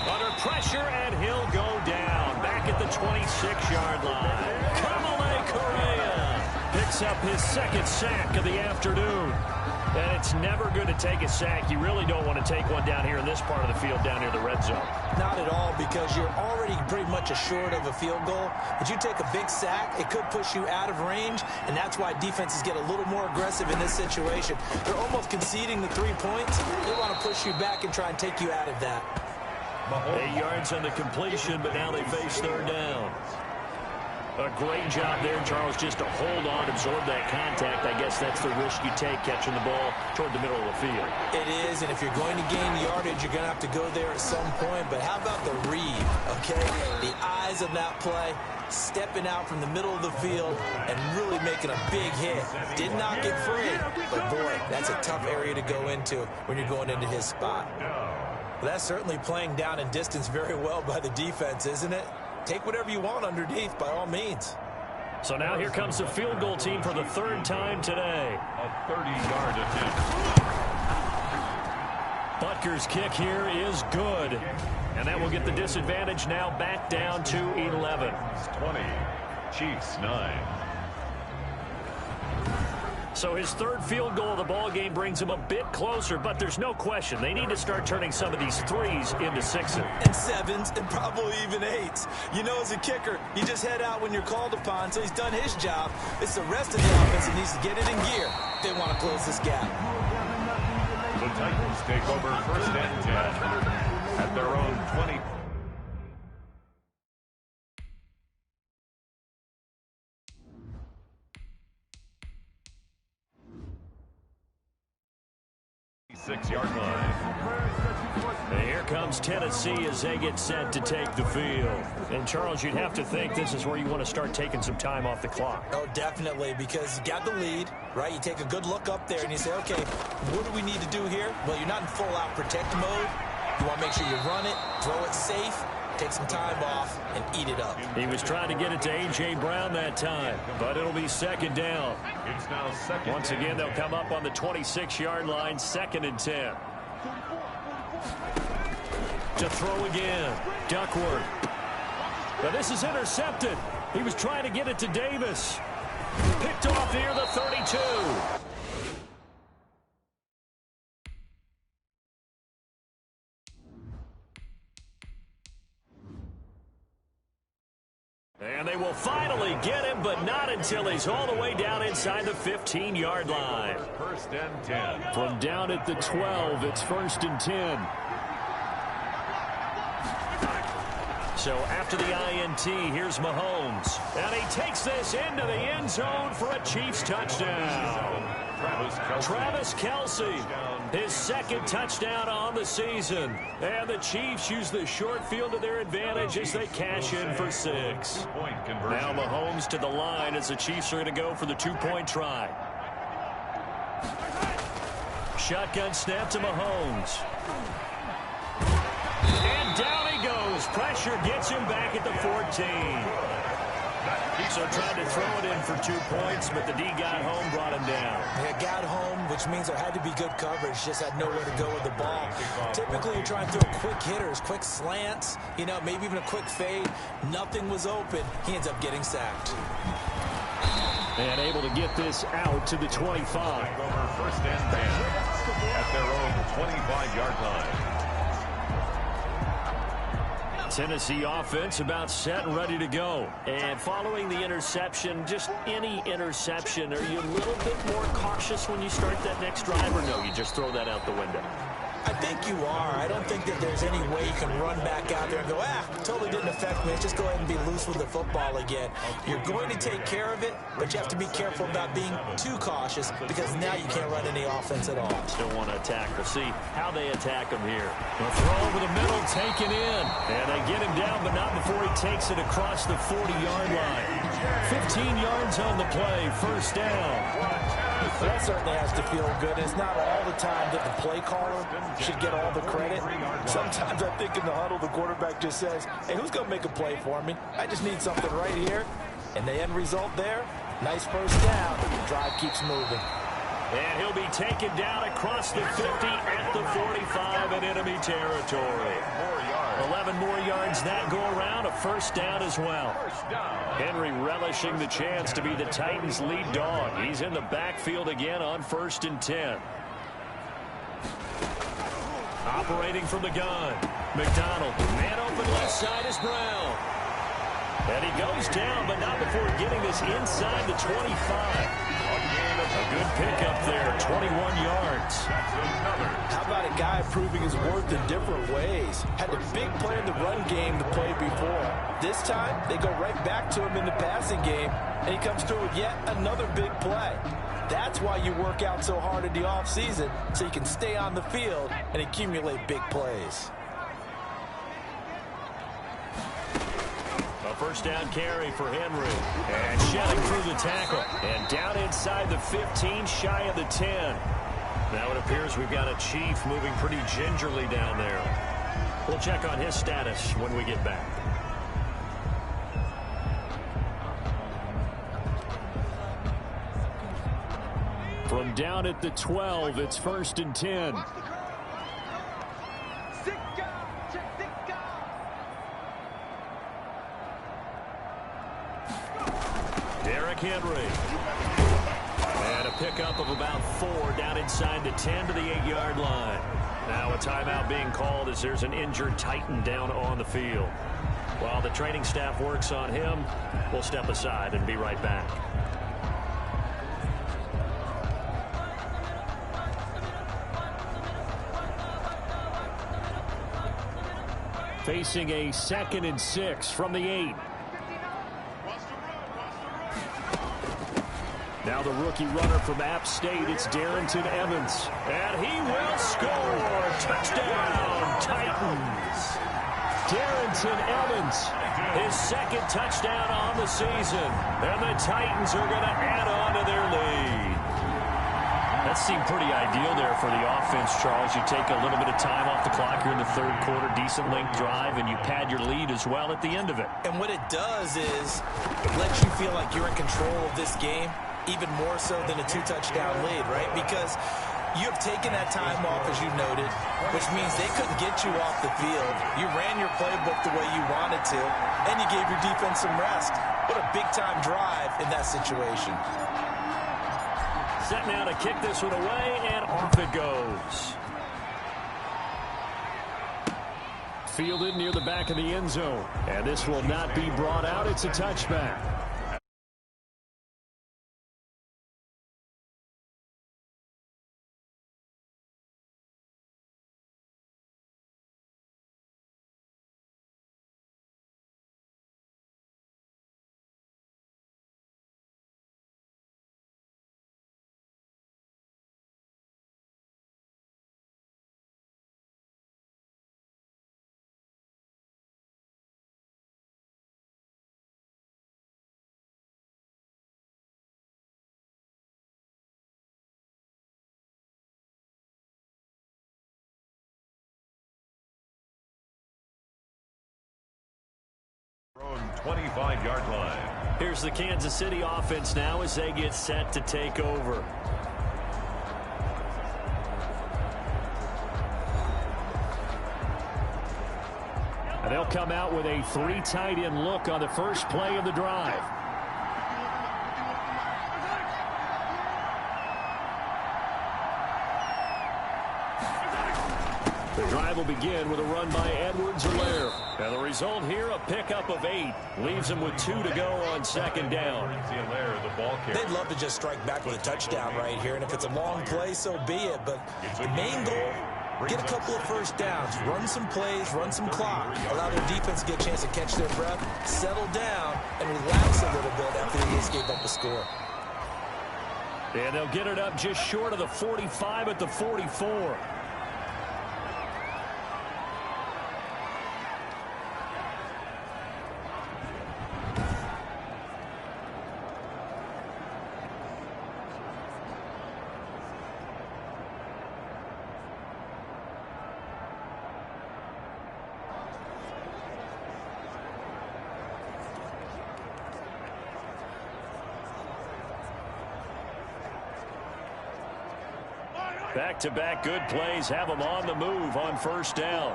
Under pressure, and he'll go down. Back at the 26-yard line. Kamale Correa picks up his 2nd sack of the afternoon. And it's never good to take a sack. You really don't want to take one down here in this part of the field, down near the red zone. Not at all, because you're already pretty much assured of a field goal. But you take a big sack, it could push you out of range, and that's why defenses get a little more aggressive in this situation. They're almost conceding the 3 points. They want to push you back and try and take you out of that. 8 yards on the completion, but now they face 3rd down. A great job there, Charles, just to hold on, absorb that contact. I guess that's the risk you take, catching the ball toward the middle of the field. It is, and if you're going to gain yardage, you're going to have to go there at some point. But how about the read, okay? The eyes of that play, stepping out from the middle of the field and really making a big hit. Did not get free, but boy, that's a tough area to go into when you're going into his spot. That's certainly playing down in distance very well by the defense, isn't it? Take whatever you want underneath, by all means. So now here comes the field goal team for the third time today. A 30-yard attempt. Butker's kick here is good. And that will get the disadvantage now back down to 11. 20, Chiefs 9. So his third field goal of the ball game brings him a bit closer, but there's no question they need to start turning some of these threes into sixes. And sevens, and probably even eights. You know, as a kicker, you just head out when you're called upon, so he's done his job. It's the rest of the offense that needs to get it in gear. They want to close this gap. The Titans take over first and 10 at their own 20. Six-yard line. And here comes Tennessee as they get set to take the field. And, Charles, you'd have to think this is where you want to start taking some time off the clock. Oh, definitely, because you got the lead, right? You take a good look up there and you say, okay, what do we need to do here? Well, you're not in full-out protect mode. You want to make sure you run it, throw it safe, take some time off, and eat it up. He was trying to get it to A.J. Brown that time, but it'll be second down. It's now second. Once again, they'll come up on the 26-yard line, 2nd and 10. To throw again, Duckworth. But this is intercepted. He was trying to get it to Davis. Picked off near the 32. And they will finally get him, but not until he's all the way down inside the 15-yard line. First and 10. From down at the 12, it's 1st and 10. So after the INT, here's Mahomes. And he takes this into the end zone for a Chiefs touchdown. Travis Kelce, his second touchdown on the season. And the Chiefs use the short field to their advantage as they cash in for 6. Now Mahomes to the line as the Chiefs are going to go for the 2-point try. Shotgun snap to Mahomes. And down he goes. Pressure gets him back at the 14. So trying to throw it in for 2 points, but the D got home, brought him down. Yeah, got home, which means there had to be good coverage. Just had nowhere to go with the ball. Typically, you're trying to throw quick hitters, quick slants, you know, maybe even a quick fade. Nothing was open. He ends up getting sacked. And able to get this out to the 25. Over first and 10 at their own 25-yard line. Tennessee offense about set and ready to go. And following the interception, just any interception, are you a little bit more cautious when you start that next drive, or no, you just throw that out the window? I think you are. I don't think that there's any way you can run back out there and go, totally didn't affect me. Let's just go ahead and be loose with the football again. You're going to take care of it, but you have to be careful about being too cautious because now you can't run any offense at all. Still want to attack. We'll see how they attack him here. The throw over the middle, taken in. And they get him down, but not before he takes it across the 40-yard line. 15 yards on the play, first down. That certainly has to feel good. It's not all the time that the play caller should get all the credit. Sometimes I think in the huddle, the quarterback just says, hey, who's going to make a play for me? I just need something right here. And the end result there, nice first down. The drive keeps moving. And he'll be taken down across the 50 at the 45 in enemy territory. 11 more yards that go around, a first down as well. Henry relishing the chance to be the Titans' lead dog. He's in the backfield again on 1st and 10. Operating from the gun. McDonald, man open left side is Brown. And he goes down, but not before getting this inside the 25. A good pickup there, 21 yards. How about a guy proving his worth in different ways? Had a big play in the run game to play before. This time, they go right back to him in the passing game, and he comes through with yet another big play. That's why you work out so hard in the offseason, so you can stay on the field and accumulate big plays. A first down carry for Henry. And shelling through the tackle. And down inside the 15, shy of the 10. Now it appears we've got a Chief moving pretty gingerly down there. We'll check on his status when we get back. From down at the 12, it's 1st and 10. Derrick Henry. And a pickup of about 4 down inside the 10 to the 8-yard line. Now a timeout being called as there's an injured Titan down on the field. While the training staff works on him, we'll step aside and be right back. Facing a 2nd and 6 from the 8. Now the rookie runner from App State, it's Darrynton Evans. And he will score. Touchdown, Titans. Darrynton Evans, his 2nd touchdown on the season. And the Titans are going to add on to their lead. That seemed pretty ideal there for the offense, Charles. You take a little bit of time off the clock here in the 3rd quarter, decent length drive, and you pad your lead as well at the end of it. And what it does is it lets you feel like you're in control of this game, even more so than a 2-touchdown lead, right? Because you have taken that time off, as you noted, which means they couldn't get you off the field. You ran your playbook the way you wanted to, and you gave your defense some rest. What a big-time drive in that situation. Set now to kick this one away, and off it goes. Fielded near the back of the end zone. And this will not be brought out. It's a touchback. Own 25-yard line. Here's the Kansas City offense now as they get set to take over. And they'll come out with a 3 tight end look on the first play of the drive. The drive will begin with a run by Edwards-Helaire. And the result here, a pickup of 8. Leaves him with 2 to go on 2nd down. They'd love to just strike back with a touchdown right here. And if it's a long play, so be it. But the main goal, get a couple of first downs. Run some plays, run some clock. Allow their defense to get a chance to catch their breath, settle down, and relax a little bit after they just gave up a score. And they'll get it up just short of the 45 at the 44. Back-to-back good plays have them on the move on first down.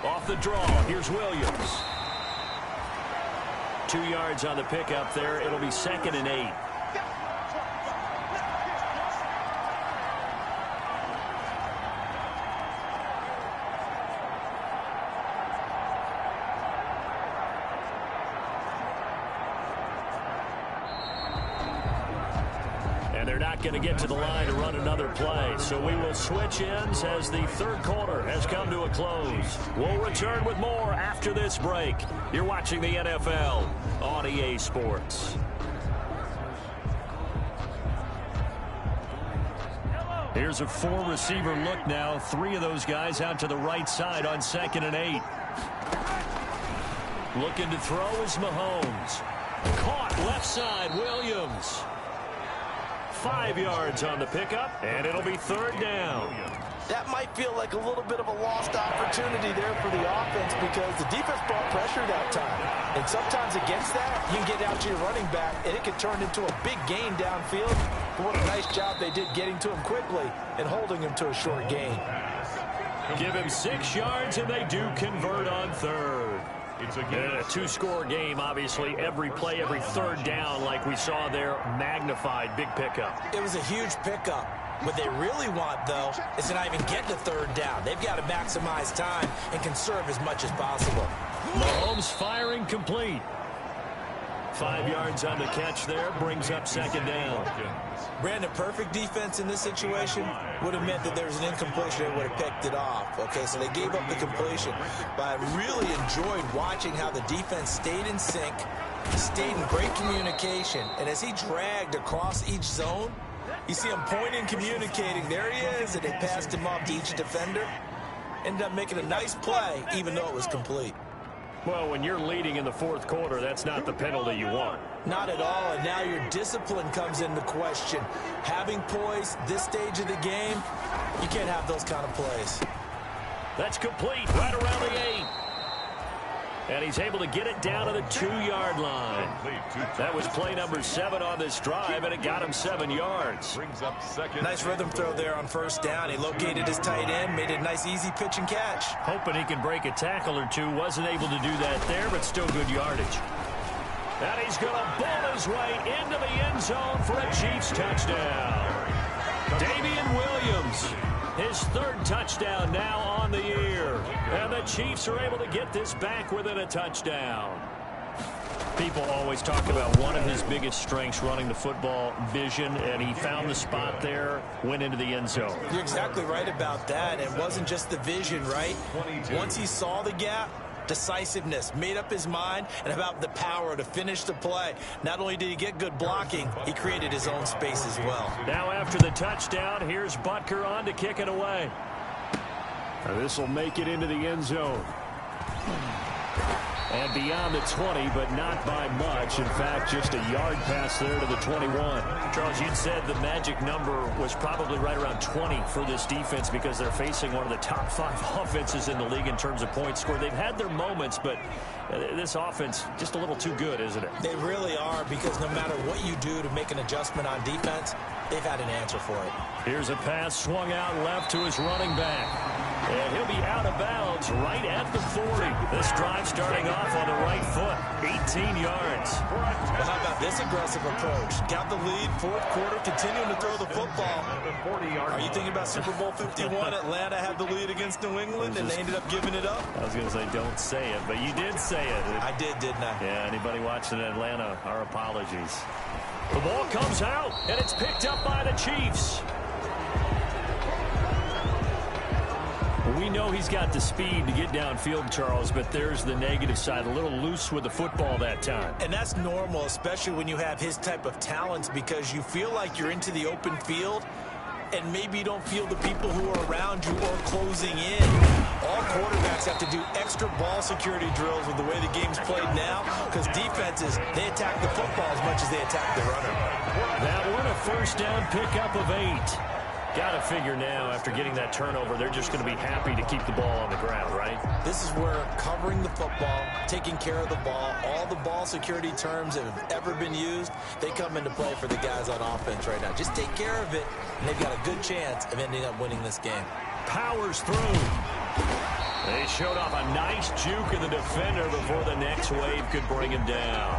Off the draw, here's Williams. 2 yards on the pickup there. It'll be 2nd and 8. They're not going to get to the line to run another play. So we will switch ends as the 3rd quarter has come to a close. We'll return with more after this break. You're watching the NFL on EA Sports. Here's a 4-receiver look now. 3 of those guys out to the right side on 2nd and 8. Looking to throw is Mahomes. Caught left side, Williams. 5 yards on the pickup, and it'll be third down. That might feel like a little bit of a lost opportunity there for the offense because the defense brought pressure that time. And sometimes against that, you can get out to your running back, and it can turn into a big gain downfield. But what a nice job they did getting to him quickly and holding him to a short gain. Give him 6 yards, and they do convert on third. It's a two-score game, obviously. Every play, every third down, like we saw there, magnified. Big pickup. It was a huge pickup. What they really want, though, is to not even get to third down. They've got to maximize time and conserve as much as possible. Mahomes firing complete. 5 yards on the catch there, brings up second down. Brandon, perfect defense in this situation would have meant that there was an incompletion and would have picked it off. Okay, so they gave up the completion. But I really enjoyed watching how the defense stayed in sync, stayed in great communication. And as he dragged across each zone, you see him pointing, communicating. There he is, and they passed him off to each defender. Ended up making a nice play, even though it was complete. Well, when you're leading in the fourth quarter, that's not the penalty you want. Not at all, and now your discipline comes into question. Having poise this stage of the game, you can't have those kind of plays. That's complete, right around the 8. And he's able to get it down to the 2-yard line. That was play number 7 on this drive, and it got him 7 yards. Nice rhythm throw there on first down. He located his tight end, made it a nice easy pitch and catch. Hoping he can break a tackle or two. Wasn't able to do that there, but still good yardage. And he's going to bowl his way into the end zone for a Chiefs touchdown. Damian Williams, his third touchdown now on the year. And the Chiefs are able to get this back within a touchdown. People always talk about one of his biggest strengths, running the football, vision, and he found the spot there, went into the end zone. You're exactly right about that. It wasn't just the vision, right? Once he saw the gap, decisiveness, made up his mind, and about the power to finish the play. Not only did he get good blocking, he created his own space as well. Now after the touchdown, here's Butker on to kick it away. This will make it into the end zone. And beyond the 20, but not by much. In fact, just a yard pass there to the 21. Charles, you'd said the magic number was probably right around 20 for this defense because they're facing one of the top 5 offenses in the league in terms of points scored. They've had their moments, but this offense just a little too good, isn't it? They really are, because no matter what you do to make an adjustment on defense, they've had an answer for it. Here's a pass swung out left to his running back. And he'll be out of bounds right at the 40. This drive starting off on the right foot. 18 yards. Well, how about this aggressive approach? Got the lead, fourth quarter, continuing to throw the football. Are you thinking about Super Bowl 51? Atlanta had the lead against New England, and they ended up giving it up? I was going to say, don't say it, but you did say it. I did, didn't I? Yeah, anybody watching Atlanta, our apologies. The ball comes out, and it's picked up by the Chiefs. We know he's got the speed to get downfield, Charles, but there's the negative side. A little loose with the football that time. And that's normal, especially when you have his type of talents, because you feel like you're into the open field, and maybe you don't feel the people who are around you or closing in. All quarterbacks have to do extra ball security drills with the way the game's played now, because defenses, they attack the football as much as they attack the runner. That one, a first down pickup of 8. Got to figure now, after getting that turnover, they're just going to be happy to keep the ball on the ground, right? This is where covering the football, taking care of the ball, all the ball security terms that have ever been used, they come into play for the guys on offense right now. Just take care of it, and they've got a good chance of ending up winning this game. Powers through. They showed off a nice juke of the defender before the next wave could bring him down.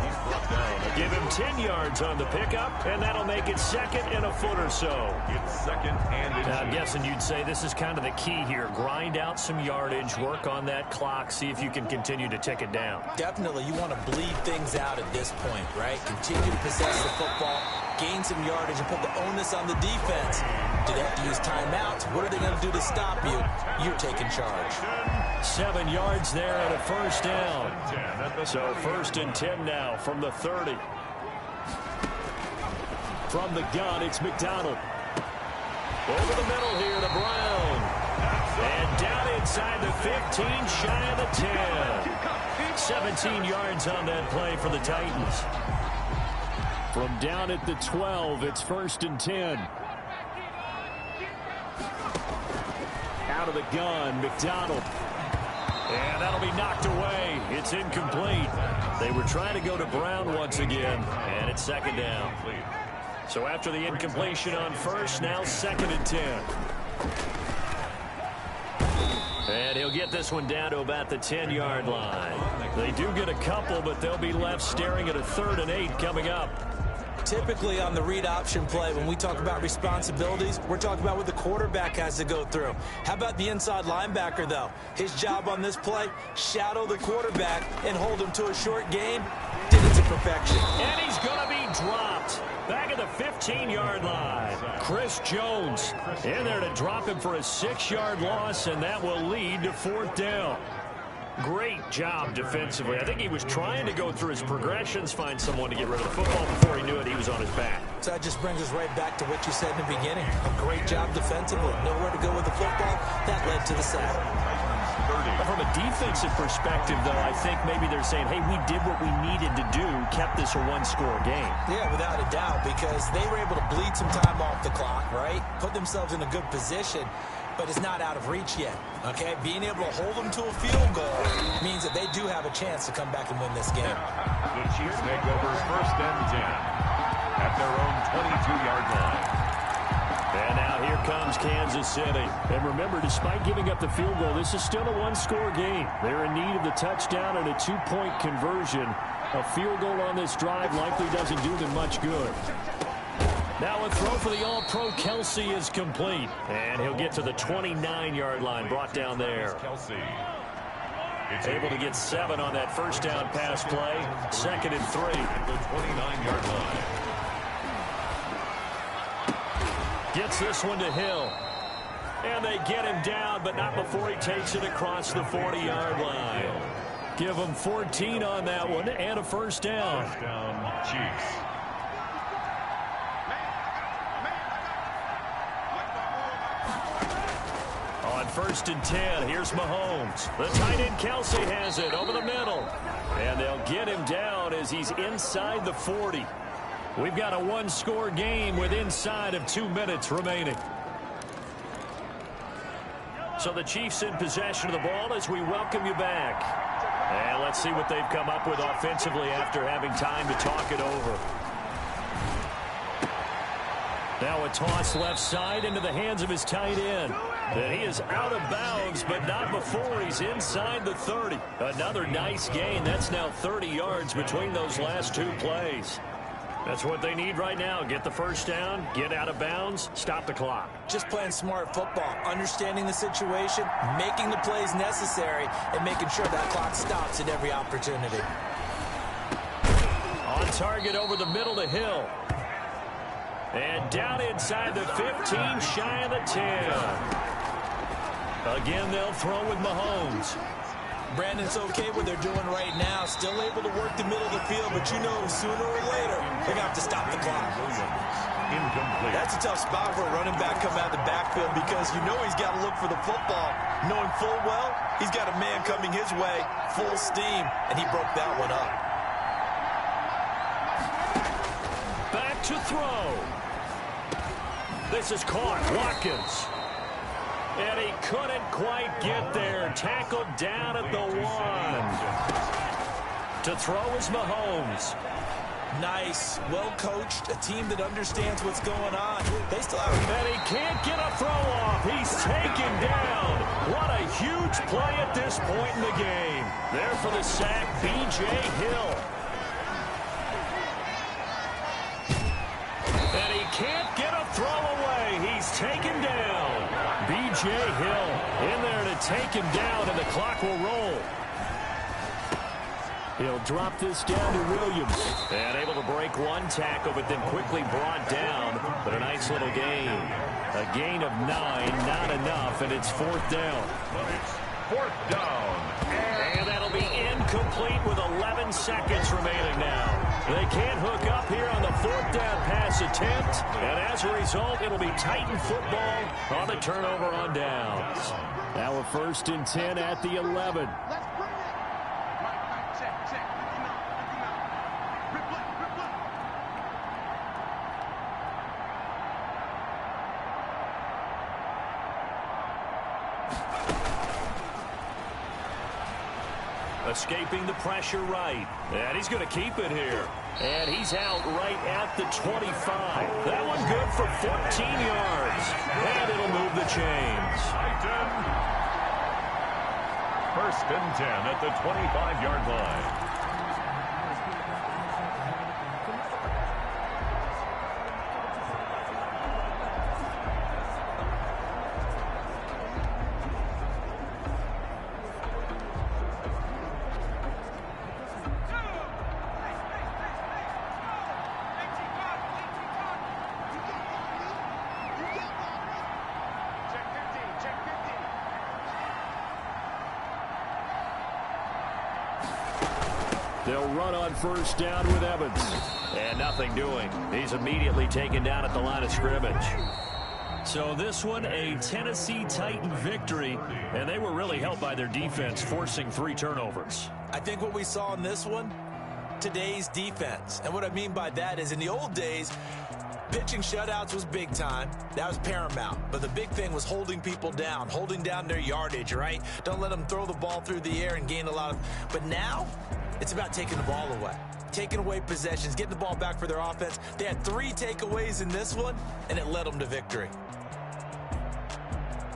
Give him 10 yards on the pickup, and that'll make it second and a foot or so. Now, I'm guessing you'd say this is kind of the key here. Grind out some yardage, work on that clock, see if you can continue to tick it down. Definitely, you want to bleed things out at this point, right? Continue to possess the football, gain some yardage, and put the onus on the defense. Do they have to use timeouts? What are they going to do to stop you? You're taking charge. 7 yards there and a first down. So first and 10 now from the 30. From the gun, it's McDonald. Over the middle here to Brown. And down inside the 15, shy of the 10. 17 yards on that play for the Titans. From down at the 12, it's 1st and 10. Out of the gun, McDonald. And that'll be knocked away. It's incomplete. They were trying to go to Brown once again, and it's 2nd down. So after the incompletion on 1st, now 2nd and 10. And he'll get this one down to about the 10-yard line. They do get a couple, but they'll be left staring at a 3rd and 8 coming up. Typically on the read option play, when we talk about responsibilities, we're talking about what the quarterback has to go through. How about the inside linebacker, though? His job on this play, shadow the quarterback and hold him to a short gain. Did it to perfection. And he's going to be dropped back at the 15-yard line. Chris Jones in there to drop him for a 6-yard loss, and that will lead to 4th down. Great job defensively. I think he was trying to go through his progressions, find someone to get rid of the football. Before he knew it, he was on his back. So that just brings us right back to what you said in the beginning. A great job defensively. Nowhere to go with the football. That led to the sack. From a defensive perspective, though, I think maybe they're saying, hey, we did what we needed to do, kept this a one-score game. Yeah, without a doubt, because they were able to bleed some time off the clock, right? Put themselves in a good position, but it's not out of reach yet, okay? Being able to hold them to a field goal means that they do have a chance to come back and win this game. The Chiefs take over 1st and 10 at their own 22-yard line. And now here comes Kansas City. And remember, despite giving up the field goal, this is still a one-score game. They're in need of the touchdown and a 2-point conversion. A field goal on this drive likely doesn't do them much good. Now a throw for the All-Pro Kelce is complete. And he'll get to the 29-yard line, brought down there. Able to get 7 on that 1st down pass play. 2nd and 3. The 29-yard line. Gets this one to Hill. And they get him down, but not before he takes it across the 40-yard line. Give him 14 on that one and a 1st down. 1st down, Chiefs. On 1st and 10, here's Mahomes. The tight end Kelce has it over the middle. And they'll get him down as he's inside the 40. We've got a one-score game with inside of 2 minutes remaining. So the Chiefs in possession of the ball as we welcome you back. And let's see what they've come up with offensively after having time to talk it over. Now a toss left side into the hands of his tight end. And he is out of bounds, but not before he's inside the 30. Another nice gain. That's now 30 yards between those last 2 plays. That's what they need right now. Get the 1st down, get out of bounds, stop the clock. Just playing smart football, understanding the situation, making the plays necessary, and making sure that clock stops at every opportunity. On target over the middle to Hill. And down inside the 15, shy of the 10. Again, they'll throw with Mahomes. Brandon, it's okay what they're doing right now. Still able to work the middle of the field, but you know sooner or later they're going to have to stop the clock. Incomplete. That's a tough spot for a running back coming out of the backfield because you know he's got to look for the football, knowing full well he's got a man coming his way, full steam, and he broke that one up. Back to throw. This is caught. Watkins. And he couldn't quite get there. Tackled down at the 1. To throw is Mahomes. Nice, well-coached, a team that understands what's going on. They still have... And he can't get a throw off. He's taken down. What a huge play at this point in the game. There for the sack, B.J. Hill. And he can't get a throw away. He's taken down. B.J. Hill in there to take him down, and the clock will roll. He'll drop this down to Williams. And able to break 1 tackle, but then quickly brought down. But a nice little gain. A gain of 9, not enough, and it's 4th down. 4th down. And that'll be incomplete with 11 seconds remaining now. They can't hook up here on the 4th down pass attempt. And as a result, it'll be Titan football on the turnover on downs. Now a 1st and 10 at the 11. Escaping the pressure right. And he's going to keep it here. And he's out right at the 25. That one good for 14 yards. And it'll move the chains. First and 10 at the 25-yard line. They'll run on first down with Evans. And nothing doing. He's immediately taken down at the line of scrimmage. So this one, a Tennessee Titan victory. And they were really helped by their defense, forcing 3 turnovers. I think what we saw in this one, today's defense. And what I mean by that is in the old days, pitching shutouts was big time. That was paramount. But the big thing was holding people down, holding down their yardage, right? Don't let them throw the ball through the air and gain a lot of... But now... it's about taking the ball away, taking away possessions, getting the ball back for their offense. They had 3 takeaways in this one, and it led them to victory.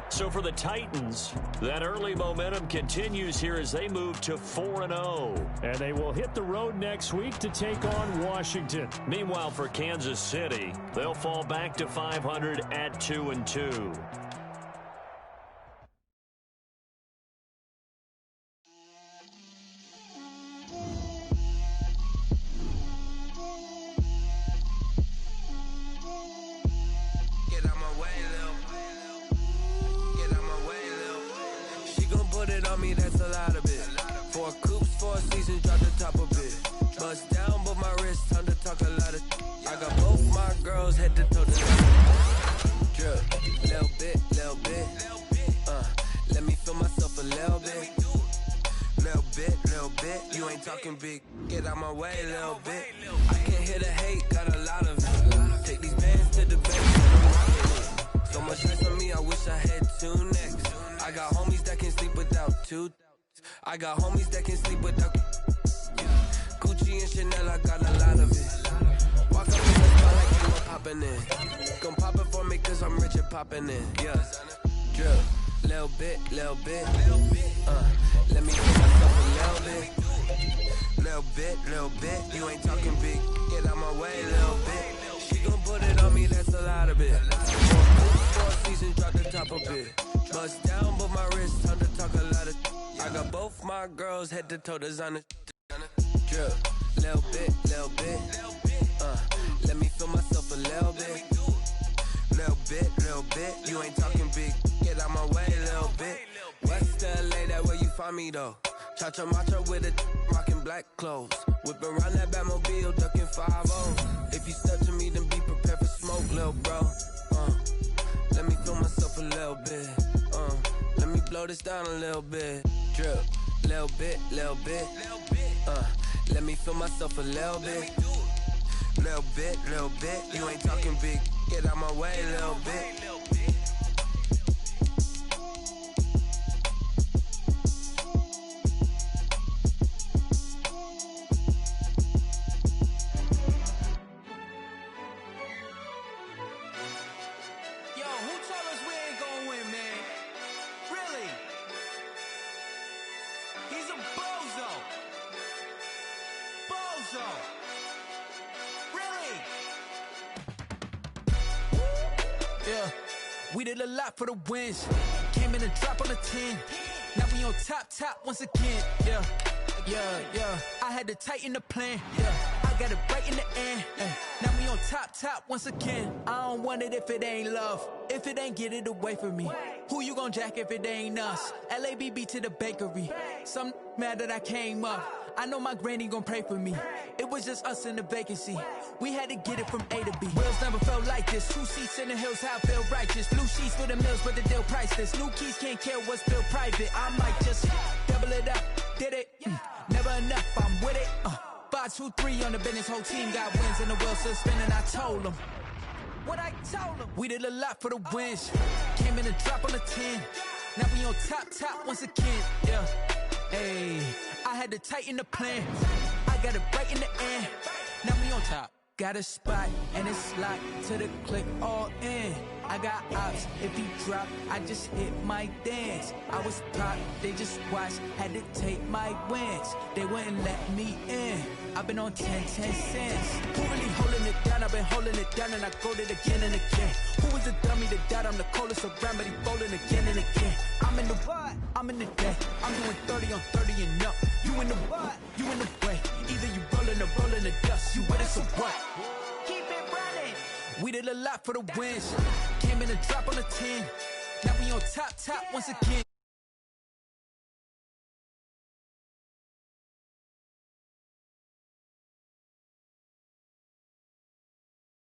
So for the Titans, that early momentum continues here as they move to 4-0. And they will hit the road next week to take on Washington. Meanwhile, for Kansas City, they'll fall back to 500 at 2-2. I got homies that can sleep without Gucci and Chanel, I got a lot of it. Walk up in the spot like you were poppin' in. Gon' pop it for me cause I'm rich and poppin' in. Yeah, drip, little bit, little bit. Let me give myself a little bit. Little bit, you ain't talking big. Get out my way, little bit. She gon' put it on me, that's a lot of it. 4 seasons, drop the top a bit. Bust down, but my wrist, time to talk a lot of. I got both my girls head to toe designer. Drip, little bit. Let me feel myself a little bit. Little bit. You ain't talking big. Get out my way, little bit. West LA, that where you find me though. Cha-cha macho with a rockin' black clothes. Whip around that Batmobile, ducking 5-0. If you step to me, then be prepared for smoke, little bro. Let me feel myself a little bit. Let me blow this down a little bit. Drip, little bit. Let me feel myself a little bit. Little bit. You ain't talking big. Get out my way, little bit. We did a lot for the wins. Came in a drop on a 10. Now we on top once again. Yeah. I had to tighten the plan. Yeah. I got it right in the end. Now we on top once again. I don't want it if it ain't love. If it ain't, get it away from me. Who you gon' jack if it ain't us? LABB to the bakery. Some mad that I came up. I know my granny gon' pray for me. It was just us in the vacancy. We had to get it from A to B. Wheels never felt like this. 2 seats in the hills, how I feel righteous. Blue sheets for the mills, but the deal priceless. New keys can't care what's built private. I might just double it up. Did it? Never enough, I'm with it. 5, 2, 3 on the business. Whole team got wins and the wheels still spinning. I told them what I told them. We did a lot for the wins. Came in a drop on a 10. Now we on top once again. Yeah. Hey, I I had to tighten the plan. I got it right in the end. Now we on top. Got a spot and it's locked to the click all in. I got ops, if he drop, I just hit my dance. I was pop, they just watched, had to take my wins. They wouldn't let me in. I've been on 10 cents. Who really holding it down? I've been holding it down and I go it again and again. Who was the dummy that died? I'm the coldest around, but he folding again and again. I'm in the what? I'm in the day. I'm doing 30 on 30 and up. You in the what? You in the way. Either you rolling the dust. You with us or what? Keep it running. We did a lot for the wins. Came in and drop on the 10. Now we on top once again.